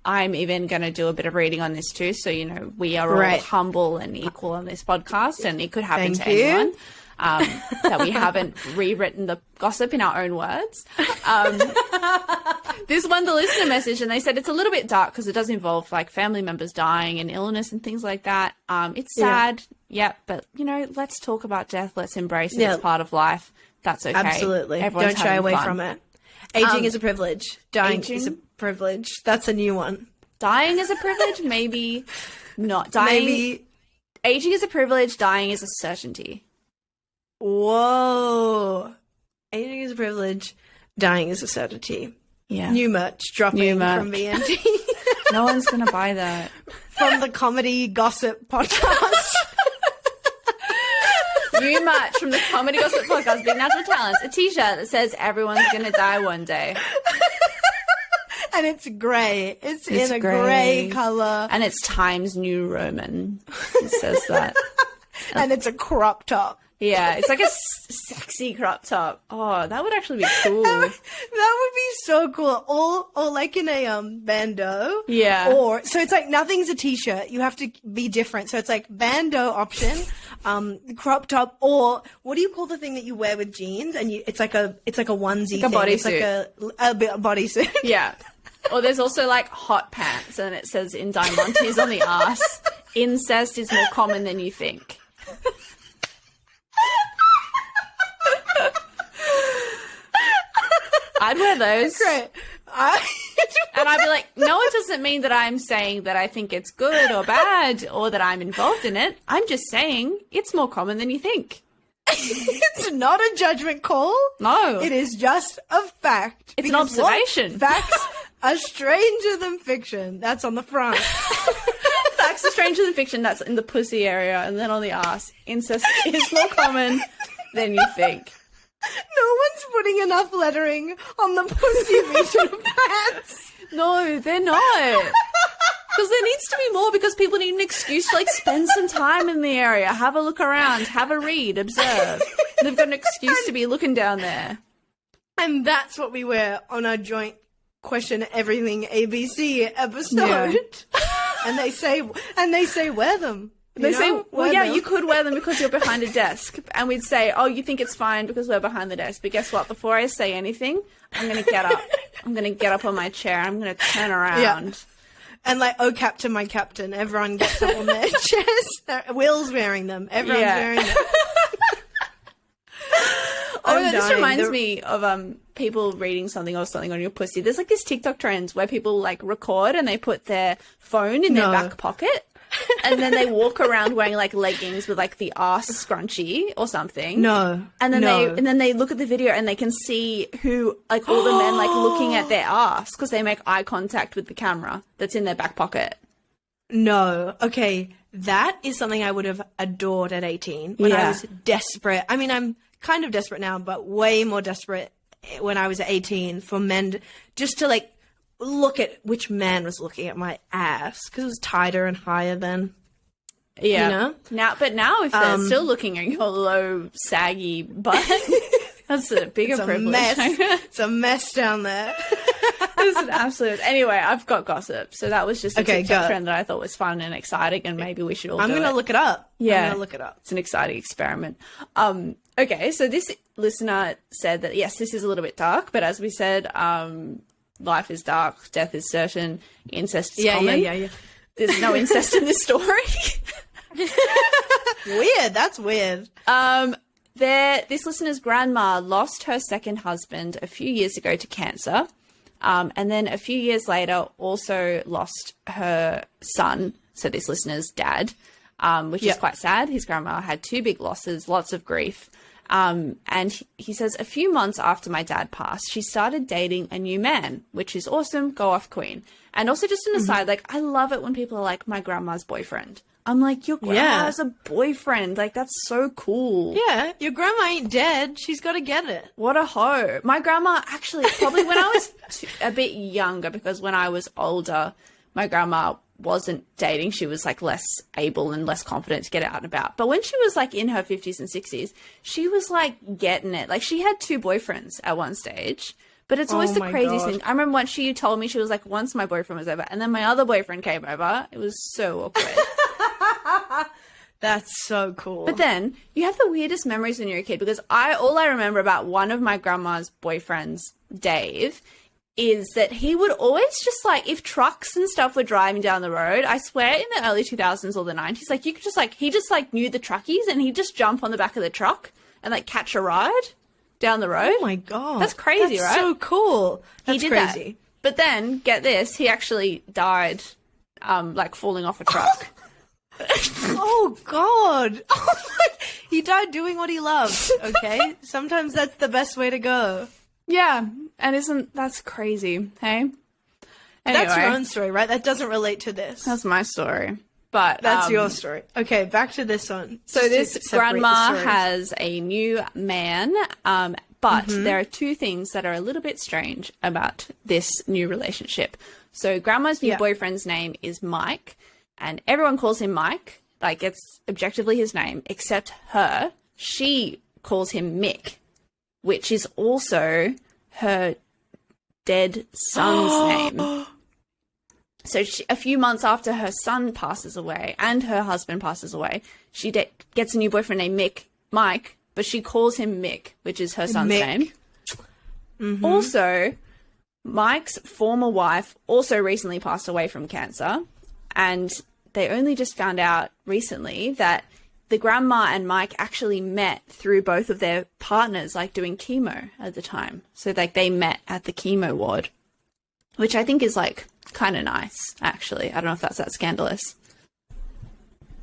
I'm even going to do a bit of reading on this too. So, you know, we are all humble and equal on this podcast, and it could happen to anyone. That we haven't rewritten the gossip in our own words. This one, the listener message, and they said it's a little bit dark because it does involve like family members dying and illness and things like that. It's sad, but you know, let's talk about death. Let's embrace it. It's part of life. That's okay. Absolutely. Everyone's Don't shy away fun. from it. Aging is a privilege. Dying is a privilege. That's a new one. Dying is a privilege? Maybe not. Dying. Aging is a privilege. Dying is a certainty. Whoa. Aging is a privilege. Dying is a certainty. Yeah. New merch dropping from BNT. No one's going to buy that. From the comedy gossip podcast. New merch from the comedy gossip podcast, Big Natural Talents. A t-shirt that says everyone's going to die one day. And it's grey. It's in a grey colour. And it's Times New Roman. It says that. And it's a crop top. Yeah, it's like a sexy crop top. Oh, that would actually be cool. That would be so cool. Or like in a bandeau. Yeah. Or so it's like nothing's a t-shirt. You have to be different. So it's like bandeau option, crop top, or what do you call the thing that you wear with jeans? And it's like a onesie, like a bodysuit. It's like a bodysuit. Yeah. Or there's also like hot pants, and it says in Diamantes on the arse, incest is more common than you think. I'd wear those. Great. And I'd be like, no, it doesn't mean that I'm saying that I think it's good or bad or that I'm involved in it. I'm just saying it's more common than you think. It's not a judgment call. No. It is just a fact. It's an observation. Facts are stranger than fiction. That's on the front. Facts are stranger than fiction. That's in the pussy area. And then on the ass, incest is more common than you think. No one's putting enough lettering on the pussy region pants. No, they're not. Because there needs to be more, because people need an excuse to like spend some time in the area, have a look around, have a read, observe. They've got an excuse to be looking down there. And that's what we wear on our joint Question Everything ABC episode. Yeah. And they say wear them. They say, well, yeah, you could wear them because you're behind a desk. And we'd say, oh, you think it's fine because we're behind the desk. But guess what? Before I say anything, I'm going to get up. I'm going to get up on my chair. I'm going to turn around. Yeah. And like, oh, Captain, my captain. Everyone gets up on their chairs. Will's wearing them. Everyone's wearing them. Oh, no, this reminds me of people reading something or something on your pussy. There's like this TikTok trends where people like record and they put their phone in their back pocket. And then they walk around wearing like leggings with like the arse scrunchie or something. No. And then they look at the video and they can see who, like all the men like looking at their arse because they make eye contact with the camera that's in their back pocket. No. Okay. That is something I would have adored at 18 when I was desperate. I mean, I'm kind of desperate now, but way more desperate when I was 18 for men just to like look at which man was looking at my ass because it was tighter and higher then. Yeah. You know? Now if they're still looking at your low, saggy butt, that's a bigger privilege. It's a mess down there. It's an absolute. Anyway, I've got gossip. So that was just a TikTok trend that I thought was fun and exciting, and maybe we should all. I'm going to look it up. Yeah, I'm going to look it up. It's an exciting experiment. Okay, so this listener said that yes, this is a little bit dark, but as we said, life is dark, death is certain, incest is common. Yeah. There's no incest in this story. Weird. That's weird. This listener's grandma lost her second husband a few years ago to cancer. And then a few years later also lost her son, so this listener's dad, which is quite sad. His grandma had two big losses, lots of grief. And he says, a few months after my dad passed, she started dating a new man, which is awesome. Go off, queen. And also just an aside, like, I love it when people are like, my grandma's boyfriend. I'm like, your grandma has a boyfriend. Like, that's so cool. Yeah, your grandma ain't dead. She's got to get it. What a hoe. My grandma, actually, probably when I was a bit younger, because when I was older, my grandma wasn't dating. She was like less able and less confident to get out and about. But when she was like in her 50s and 60s, she was like getting it. Like she had 2 boyfriends at one stage. But it's always the craziest thing. I remember once she told me, she was like, once my boyfriend was over and then my other boyfriend came over. It was so awkward. That's so cool. But then you have the weirdest memories when you're a kid, because all I remember about one of my grandma's boyfriends, Dave, is that he would always just like, if trucks and stuff were driving down the road, I swear in the early 2000s or the 90s, like you could just like, he just like knew the truckies and he'd just jump on the back of the truck and like catch a ride down the road. Oh my God. That's crazy, That's right? so cool. That's he did crazy. That. But then, get this, he actually died like falling off a truck. Oh God. Oh my, he died doing what he loved. Okay. Sometimes that's the best way to go. Yeah. And that's crazy. Hey? Anyway, that's your own story, right? That doesn't relate to this. That's my story. But that's your story. Okay. Back to this one. So this grandma has a new man. But there are 2 things that are a little bit strange about this new relationship. So grandma's new boyfriend's name is Mike. And everyone calls him Mike, like it's objectively his name, except her. She calls him Mick, which is also her dead son's name. So a few months after her son passes away and her husband passes away, she gets a new boyfriend named Mike, but she calls him Mick, which is her son's name. Mm-hmm. Also, Mike's former wife also recently passed away from cancer. And they only just found out recently that the grandma and Mike actually met through both of their partners, like doing chemo at the time. So like they met at the chemo ward, which I think is like kind of nice, actually. I don't know if that's that scandalous.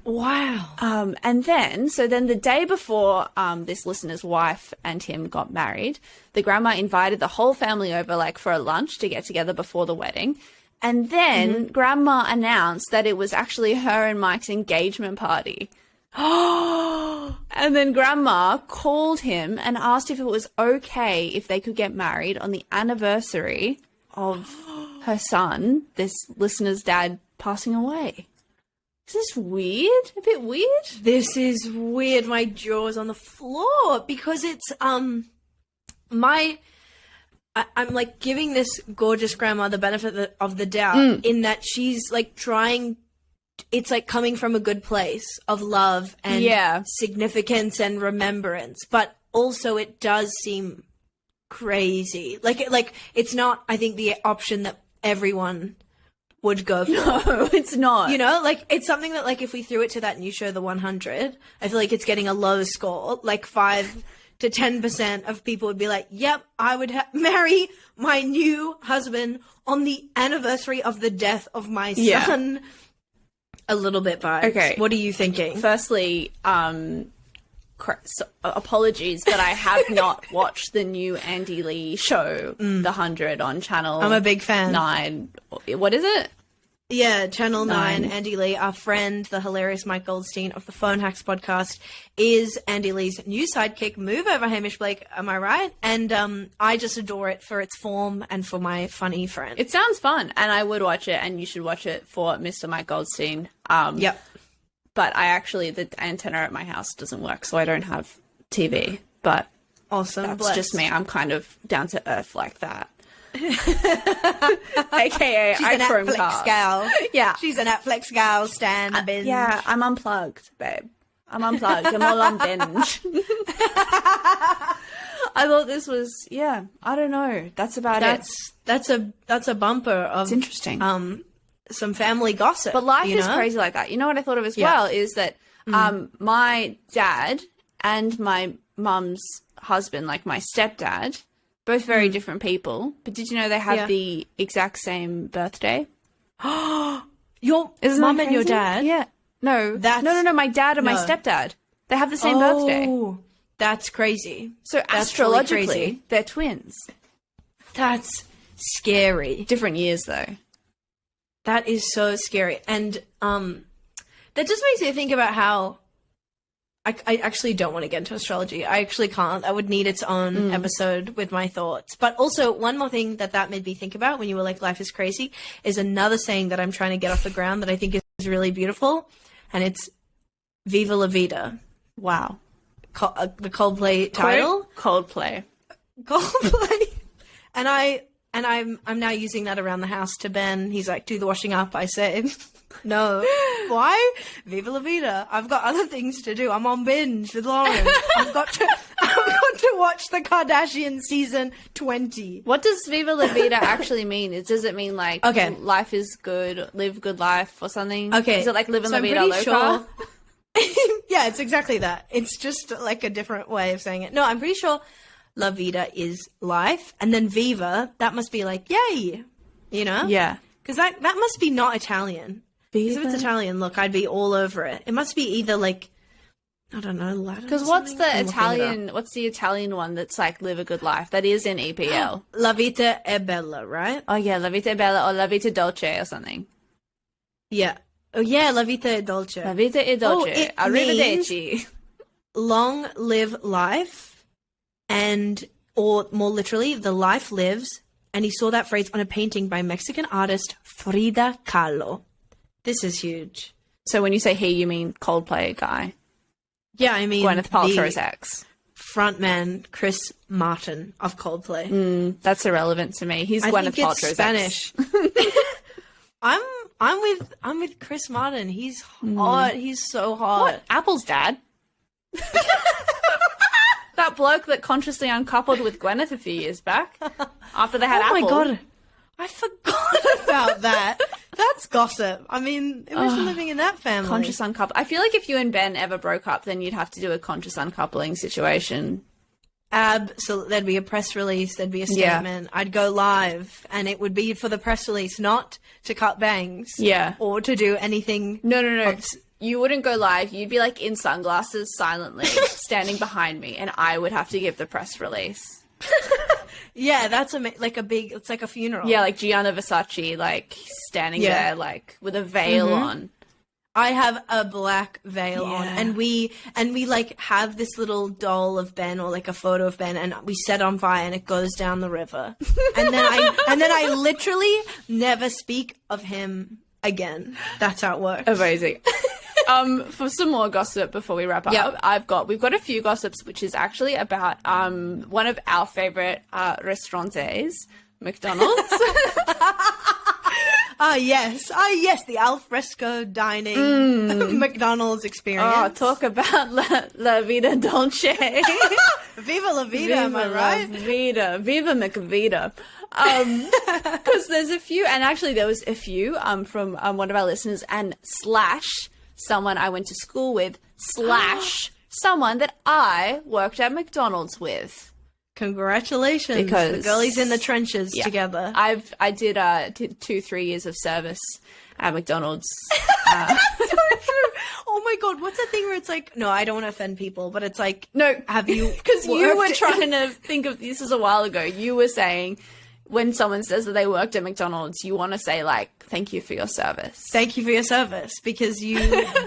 Wow. And then the day before this listener's wife and him got married, the grandma invited the whole family over like for a lunch to get together before the wedding. And then grandma announced that it was actually her and Mike's engagement party. And then grandma called him and asked if it was okay if they could get married on the anniversary of her son, this listener's dad, passing away. Is this weird? A bit weird? This is weird. My jaw's on the floor because it's I'm like giving this gorgeous grandma the benefit of the doubt in that she's like trying, it's like coming from a good place of love and significance and remembrance, but also it does seem crazy. Like it's not, I think, the option that everyone would go for. No, it's not. You know, like it's something that like if we threw it to that new show, The 100, I feel like it's getting a low score, like 5 to 10% of people would be like, yep, I would marry my new husband on the anniversary of the death of my son. A little bit vibes. Okay. What are you thinking? Firstly, apologies, but I have not watched the new Andy Lee show, The 100, on Channel I'm a big fan. 9. What is it? Yeah, Channel 9, Andy Lee, our friend, the hilarious Mike Goldstein of the Phone Hacks podcast, is Andy Lee's new sidekick. Move over, Hamish Blake, am I right? And I just adore it for its form and for my funny friend. It sounds fun, and I would watch it, and you should watch it for Mr. Mike Goldstein. Yep. But the antenna at my house doesn't work, so I don't have TV. But awesome. That's just me. I'm kind of down to earth like that. AKA she's I an Netflix gal. Yeah, she's a Netflix gal. Stan binge. Yeah, I'm unplugged, babe. I'm unplugged. I'm all on binge. I thought this was I don't know. That's about it. That's a bumper of. It's interesting. Some family gossip. But life is crazy like that. You know what I thought of as well is that my dad and my mum's husband, like my stepdad, both very different people. But did you know they have the exact same birthday? Your mum and your dad? Yeah. No. No. My dad and my stepdad. They have the same birthday. That's crazy. So astrologically, they're twins. That's scary. Different years, though. That is so scary. And that just makes me think about how I actually don't want to get into astrology. I actually can't. I would need its own episode with my thoughts. But also, one more thing that made me think about when you were like, life is crazy, is another saying that I'm trying to get off the ground that I think is really beautiful. And it's Viva La Vida. Wow. The Coldplay title. Coldplay. And I'm now using that around the house to Ben. He's like, do the washing up. I say, no. Why? Viva La Vida. I've got other things to do. I'm on binge with Lauren. I've got to watch the Kardashians season 20. What does Viva La Vida actually mean? Does it mean like life is good, live good life or something? Okay. Is it like living La Vida Loca? Sure. Yeah, it's exactly that. It's just like a different way of saying it. No, I'm pretty sure La Vida is life, and then Viva, that must be like, yay, you know? Yeah. Because that must be not Italian. Because if it's Italian, look, I'd be all over it. It must be either like, I don't know, Latin. Because what's the Italian one that's like live a good life? That is in EPL. La Vita è Bella, right? Oh yeah, La Vita è Bella or La Vita Dolce or something. Yeah. Oh yeah, La Vita è Dolce. La Vita è Dolce. Oh, Arrivederci. Long live life, or more literally, the life lives. And he saw that phrase on a painting by Mexican artist Frida Kahlo. This is huge. So when you say he, you mean Coldplay guy? Yeah, I mean Gwyneth Paltrow's ex. Frontman Chris Martin of Coldplay. That's irrelevant to me. He's Gwyneth Paltrow's Spanish. I'm with Chris Martin. He's hot. He's so hot. What? Apple's dad? That bloke that consciously uncoupled with Gwyneth a few years back after they had Apple. Oh my god, I forgot about that. That's gossip. I mean, imagine living in that family. Conscious uncoupling. I feel like if you and Ben ever broke up, then you'd have to do a conscious uncoupling situation. So there'd be a press release, there'd be a statement. Yeah. I'd go live, and it would be for the press release, not to cut bangs. Yeah. Or to do anything. No. You wouldn't go live. You'd be like in sunglasses, silently, standing behind me, and I would have to give the press release. Yeah, that's it's like a funeral. Yeah, like Gianna Versace, like standing there, like with a veil on. I have a black veil on, and we like have this little doll of Ben or like a photo of Ben, and we set on fire, and it goes down the river, and then I literally never speak of him again. That's how it works. Amazing. For some more gossip before we wrap up, we've got a few gossips, which is actually about one of our favorite restaurantes, McDonald's. Yes, the alfresco dining McDonald's experience. Oh, talk about La Vida Dolce. Viva La Vida, am I right? Viva McVida. Because there's a few, and actually there was a few from one of our listeners, and / someone I went to school with / someone that I worked at McDonald's with. Congratulations. Because the girlies in the trenches together. I did 2-3 years of service at McDonald's. So true. Oh my god, what's that thing where it's like, no, I don't want to offend people, but it's like, no, have you because you were trying to think of this is a while ago. You were saying when someone says that they worked at McDonald's, you want to say like, thank you for your service. Thank you for your service, because you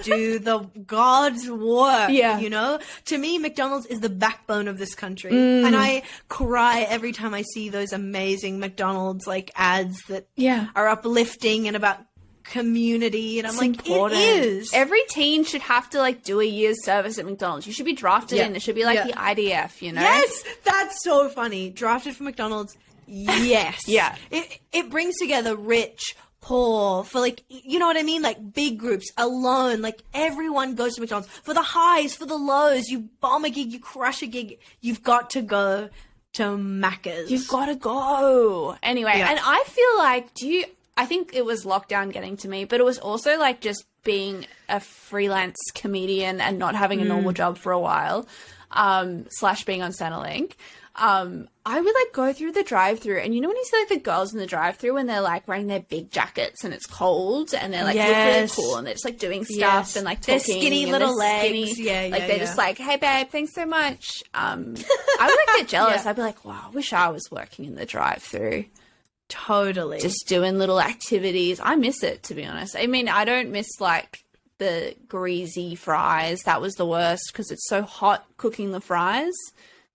do the God's work. Yeah. You know, to me, McDonald's is the backbone of this country. And I cry every time I see those amazing McDonald's like ads that are uplifting and about community. And I'm like, important. It is. Every teen should have to like do a year's service at McDonald's. You should be drafted in. It should be like the IDF, you know? Yes, that's so funny. Drafted for McDonald's. Yes. Yeah. It brings together rich, poor, for like, you know what I mean? Like big groups, alone, like everyone goes to McDonald's. For the highs, for the lows, you bomb a gig, you crush a gig, you've got to go to Macca's. You've got to go. Anyway, and I feel like, I think it was lockdown getting to me, but it was also like just being a freelance comedian and not having a normal job for a while, / being on Centrelink. I would like go through the drive-through, and you know when you see like the girls in the drive-through when they're like wearing their big jackets and it's cold and they're like look really cool and they're just like doing stuff and like talking. They're skinny and little legs. They're just like, hey babe, thanks so much. I would like get jealous. I'd be like, wow, I wish I was working in the drive-through. Totally. Just doing little activities. I miss it, to be honest. I mean, I don't miss like the greasy fries. That was the worst because it's so hot cooking the fries.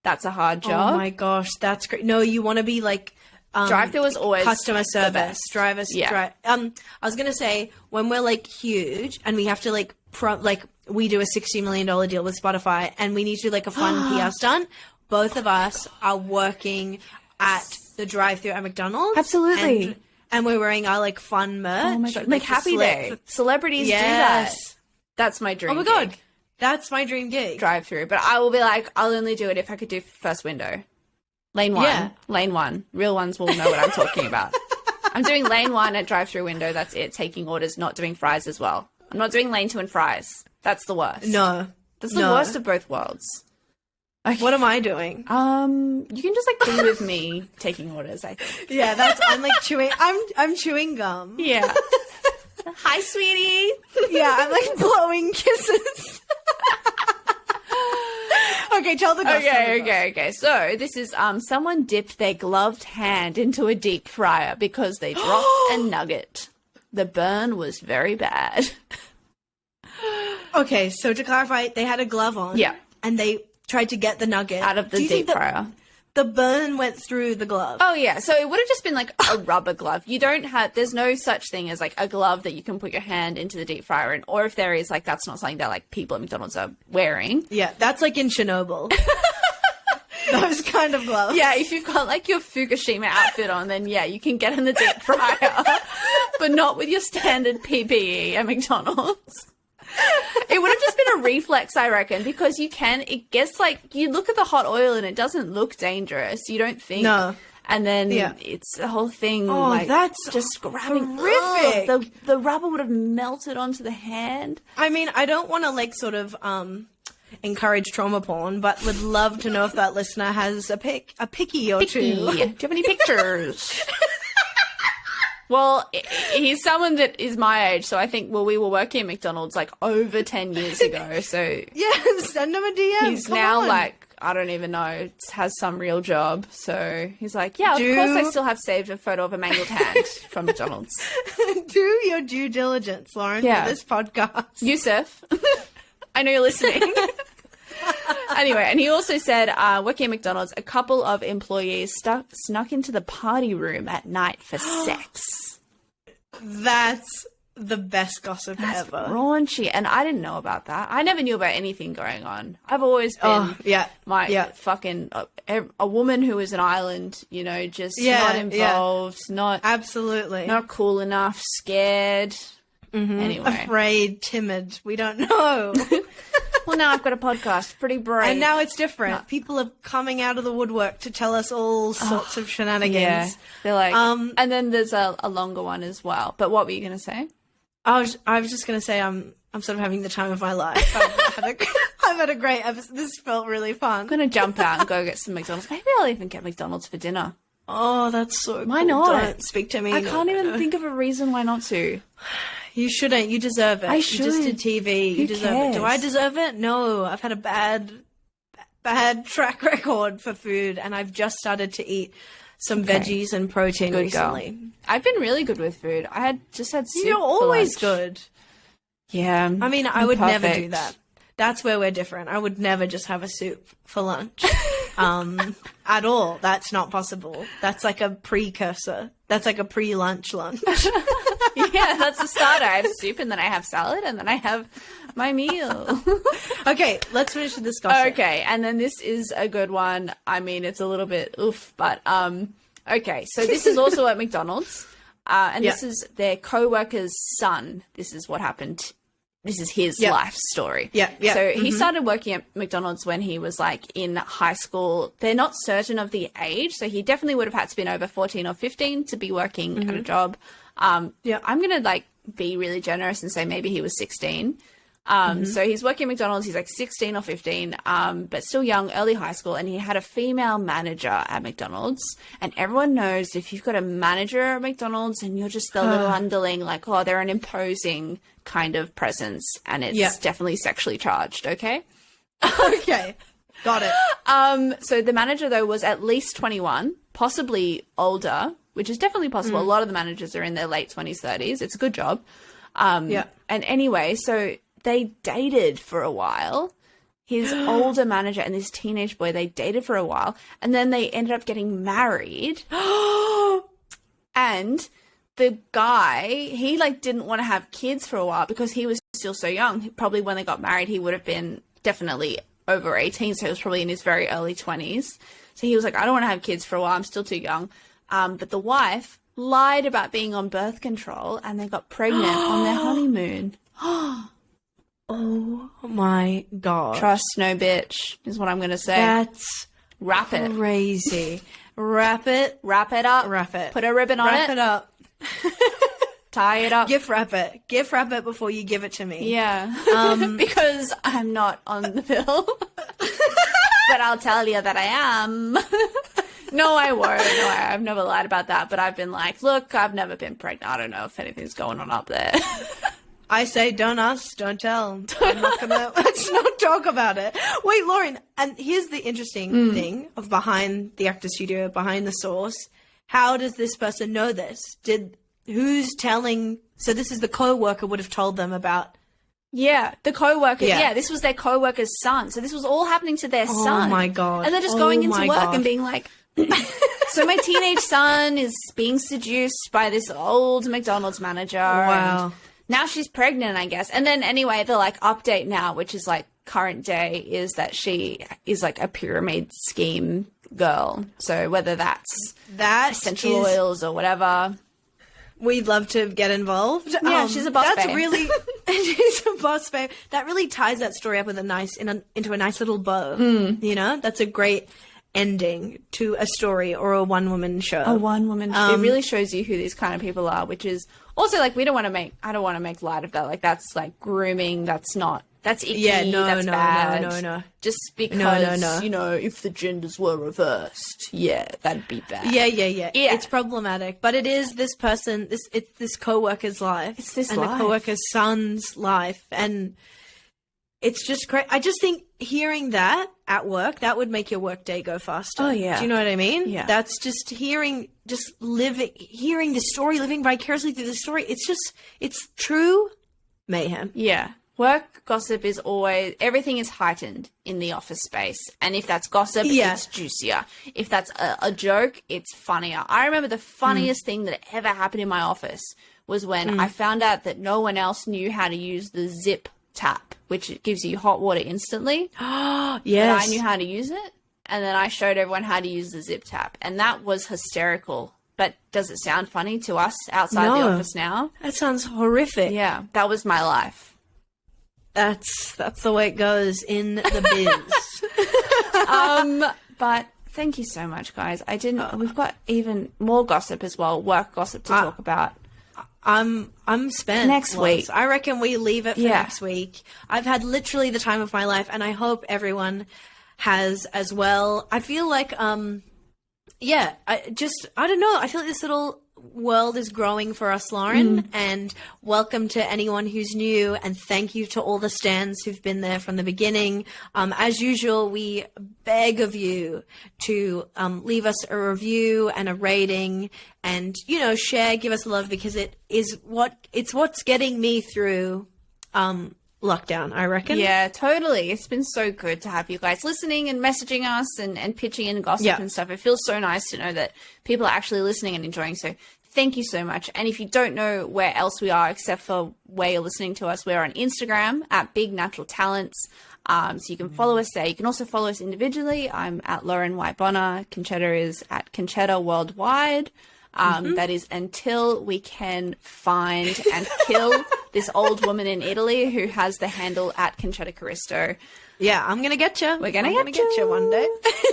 That's a hard job. Oh my gosh, that's great. No, you want to be like drive-through is always customer service, drivers. Yeah. I was gonna say when we're like huge and we have to like we do a $60 million deal with Spotify and we need to do like a fun PR stunt. Both of us are working at the drive-through at McDonald's. Absolutely. And we're wearing our like fun merch. Oh my God. Like Happy Day. Celebrities do that. That's my dream. Oh my God. That's my dream gig. Drive-through. But I will be like, I'll only do it if I could do first window. Lane 1. Yeah. Lane 1. Real ones will know what I'm talking about. I'm doing lane 1 at drive-through window. That's it. Taking orders, not doing fries as well. I'm not doing lane 2 and fries. That's the worst. No. That's the worst of both worlds. Okay. What am I doing? You can just like be with me taking orders, I think. Yeah, I'm like chewing. I'm chewing gum. Yeah. Hi, sweetie. Yeah, I'm like blowing kisses. Okay, tell the gossip. Okay. So this is someone dipped their gloved hand into a deep fryer because they dropped a nugget. The burn was very bad. Okay, so to clarify, they had a glove on. Yeah. And they tried to get the nugget out of the deep fryer. The burn went through the glove. Oh, yeah. So it would have just been like a rubber glove. There's no such thing as like a glove that you can put your hand into the deep fryer in. Or if there is, like, that's not something that like people at McDonald's are wearing. Yeah, that's like in Chernobyl. Those kind of gloves. Yeah, if you've got like your Fukushima outfit on, then yeah, you can get in the deep fryer. But not with your standard PPE at McDonald's. It would have just been a reflex, I reckon, because it gets like, you look at the hot oil and it doesn't look dangerous. You don't think. No. And then it's the whole thing. Oh, like, that's just grabbing. horrific. The rubber would have melted onto the hand. I mean, I don't want to like sort of encourage trauma porn, but would love to know if that listener has a picky or two. Do you have any pictures? Well, he's someone that is my age, so I think, we were working at McDonald's like over 10 years ago, so... Yeah, send him a DM. He's now like, I don't even know, has some real job, so he's like, yeah, of course I still have saved a photo of a mangled hand from McDonald's. Do your due diligence, Lauren, for this podcast. Yusuf, I know you're listening. Anyway, and he also said, working at McDonald's, a couple of employees snuck into the party room at night for sex. That's the best gossip ever. Raunchy. And I didn't know about that. I never knew about anything going on. I've always been fucking a woman who is an island, you know, just not involved, not cool enough, scared. Mm-hmm. Anyway. Afraid, timid. We don't know. Well, now I've got a podcast. Pretty brave. And now it's different. No. People are coming out of the woodwork to tell us all sorts of shenanigans. Yeah. They're like, and then there's a longer one as well. But what were you going to say? I was just going to say I'm sort of having the time of my life. I've had a great episode. This felt really fun. I'm going to jump out and go get some McDonald's. Maybe I'll even get McDonald's for dinner. Oh, that's so cool. Why not? Don't speak to me. I can't even think of a reason why not to. You shouldn't. You deserve it. I should. You just did TV. You deserve it. Do I deserve it? No. I've had a bad track record for food, and I've just started to eat some veggies and protein recently. Girl. I've been really good with food. I had soup. You're always good. Yeah. I mean, I would never do that. That's where we're different. I would never just have a soup for lunch. At all. That's not possible. That's like a precursor. That's like a pre-lunch lunch. Yeah, that's the starter. I have soup, and then I have salad, and then I have my meal. Okay, let's finish the discussion. Okay, and then this is a good one. I mean, it's a little bit oof, but okay. So this is also at McDonald's, and this is their co-worker's son. This is what happened. This is his life story. Yeah. So he started working at McDonald's when he was like in high school. They're not certain of the age, so he definitely would have had to been over 14 or 15 to be working at a job. I'm going to like be really generous and say maybe he was 16. So he's working at McDonald's. He's like 16 or 15, but still young, early high school. And he had a female manager at McDonald's. And everyone knows if you've got a manager at McDonald's and you're just the little underling, like, oh, they're an imposing kind of presence. And it's definitely sexually charged. Okay. Okay. Got it. So the manager, though, was at least 21, possibly older, which is definitely possible. A lot of the managers are in their late 20s, 30s. It's a good job. Yeah. And anyway, so they dated for a while. His older manager and this teenage boy, they dated for a while, and then they ended up getting married. And the guy, he like didn't want to have kids for a while because he was still so young. Probably when they got married, he would have been definitely over 18, so he was probably in his very early 20s. So he was like, I don't want to have kids for a while. I'm still too young. But the wife lied about being on birth control, and they got pregnant on their honeymoon. Oh my God. Trust no bitch is what I'm going to say. That's Wrap it. crazy. Wrap it. Wrap it up. Wrap it. Put a ribbon on Wrap it up. Tie it up. Gift wrap it. Gift wrap it before you give it to me. Yeah. Because I'm not on the pill. But I'll tell you that I am. No, I won't. No, I've never lied about that. But I've been like, look, I've never been pregnant. I don't know if anything's going on up there. I say don't ask, don't tell. I'm not gonna, let's not talk about it. Wait, Lauren, and here's the interesting thing of behind the actor studio, behind the source. How does this person know this? Who's telling? So this is the co-worker would have told them about. Yeah, the co-worker. Yeah, this was their co-worker's son. So this was all happening to their son. Oh my God. And they're just going into work and being like, so my teenage son is being seduced by this old McDonald's manager. Wow. And now she's pregnant, I guess. And then anyway, the like update now, which is like current day, is that she is like a pyramid scheme girl. So whether that's essential oils or whatever. We'd love to get involved. Yeah, she's a boss babe. That's really, she's a boss babe. That really ties that story up with into a nice little bow. You know, that's a great ending to a story or a one-woman show. A one-woman show. It really shows you who these kind of people are, which is also like I don't want to make light of that. Like that's like grooming. That's icky. Yeah, that's bad. No. Just because, you know, if the genders were reversed, yeah, that'd be bad. Yeah. It's problematic, but it is this person. It's this co-worker's life. It's this and life. the co-worker's son's life, and it's just great. I just think hearing that at work, that would make your work day go faster. Oh yeah. Do you know what I mean? Yeah. That's just hearing the story, living vicariously through the story. It's true mayhem. Yeah. Work gossip is always, everything is heightened in the office space. And if that's gossip, it's juicier. If that's a joke, it's funnier. I remember the funniest thing that ever happened in my office was when I found out that no one else knew how to use the zip tap, which gives you hot water instantly. Yes. But I knew how to use it. And then I showed everyone how to use the zip tap. And that was hysterical. But does it sound funny to us outside the office now? That sounds horrific. Yeah, that was my life. That's the way it goes in the biz. But thank you so much, guys. We've got even more gossip as well, work gossip to talk about. I'm spent next week. I reckon we leave it for next week. I've had literally the time of my life, and I hope everyone has as well. I feel like I don't know. I feel like this little world is growing for us, Lauren, and welcome to anyone who's new, and thank you to all the stans who've been there from the beginning. As usual, we beg of you to leave us a review and a rating, and share, give us love, because it's what's getting me through lockdown, I reckon. Yeah, totally. It's been so good to have you guys listening and messaging us and pitching in gossip and stuff. It feels so nice to know that people are actually listening and enjoying. So thank you so much. And if you don't know where else we are except for where you're listening to us, we're on Instagram at bignaturaltalents. So you can follow us there. You can also follow us individually. I'm at Lauren White Bonner. Concetta is at Concetta Worldwide. That is until we can find and kill this old woman in Italy who has the handle at Concetta Caristo. Yeah, I'm going to get you. We're going to get you one day.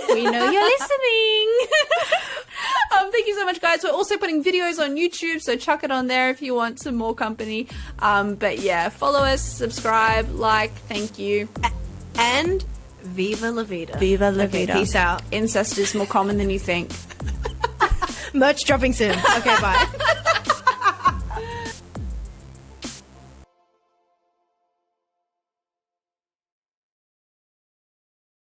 We know you're listening. Thank you so much, guys. We're also putting videos on YouTube, so chuck it on there if you want some more company. But yeah, follow us, subscribe, like, thank you. And Viva La Vida. Viva La Vida. Peace out. Incest is more common than you think. Merch dropping soon. Okay, bye.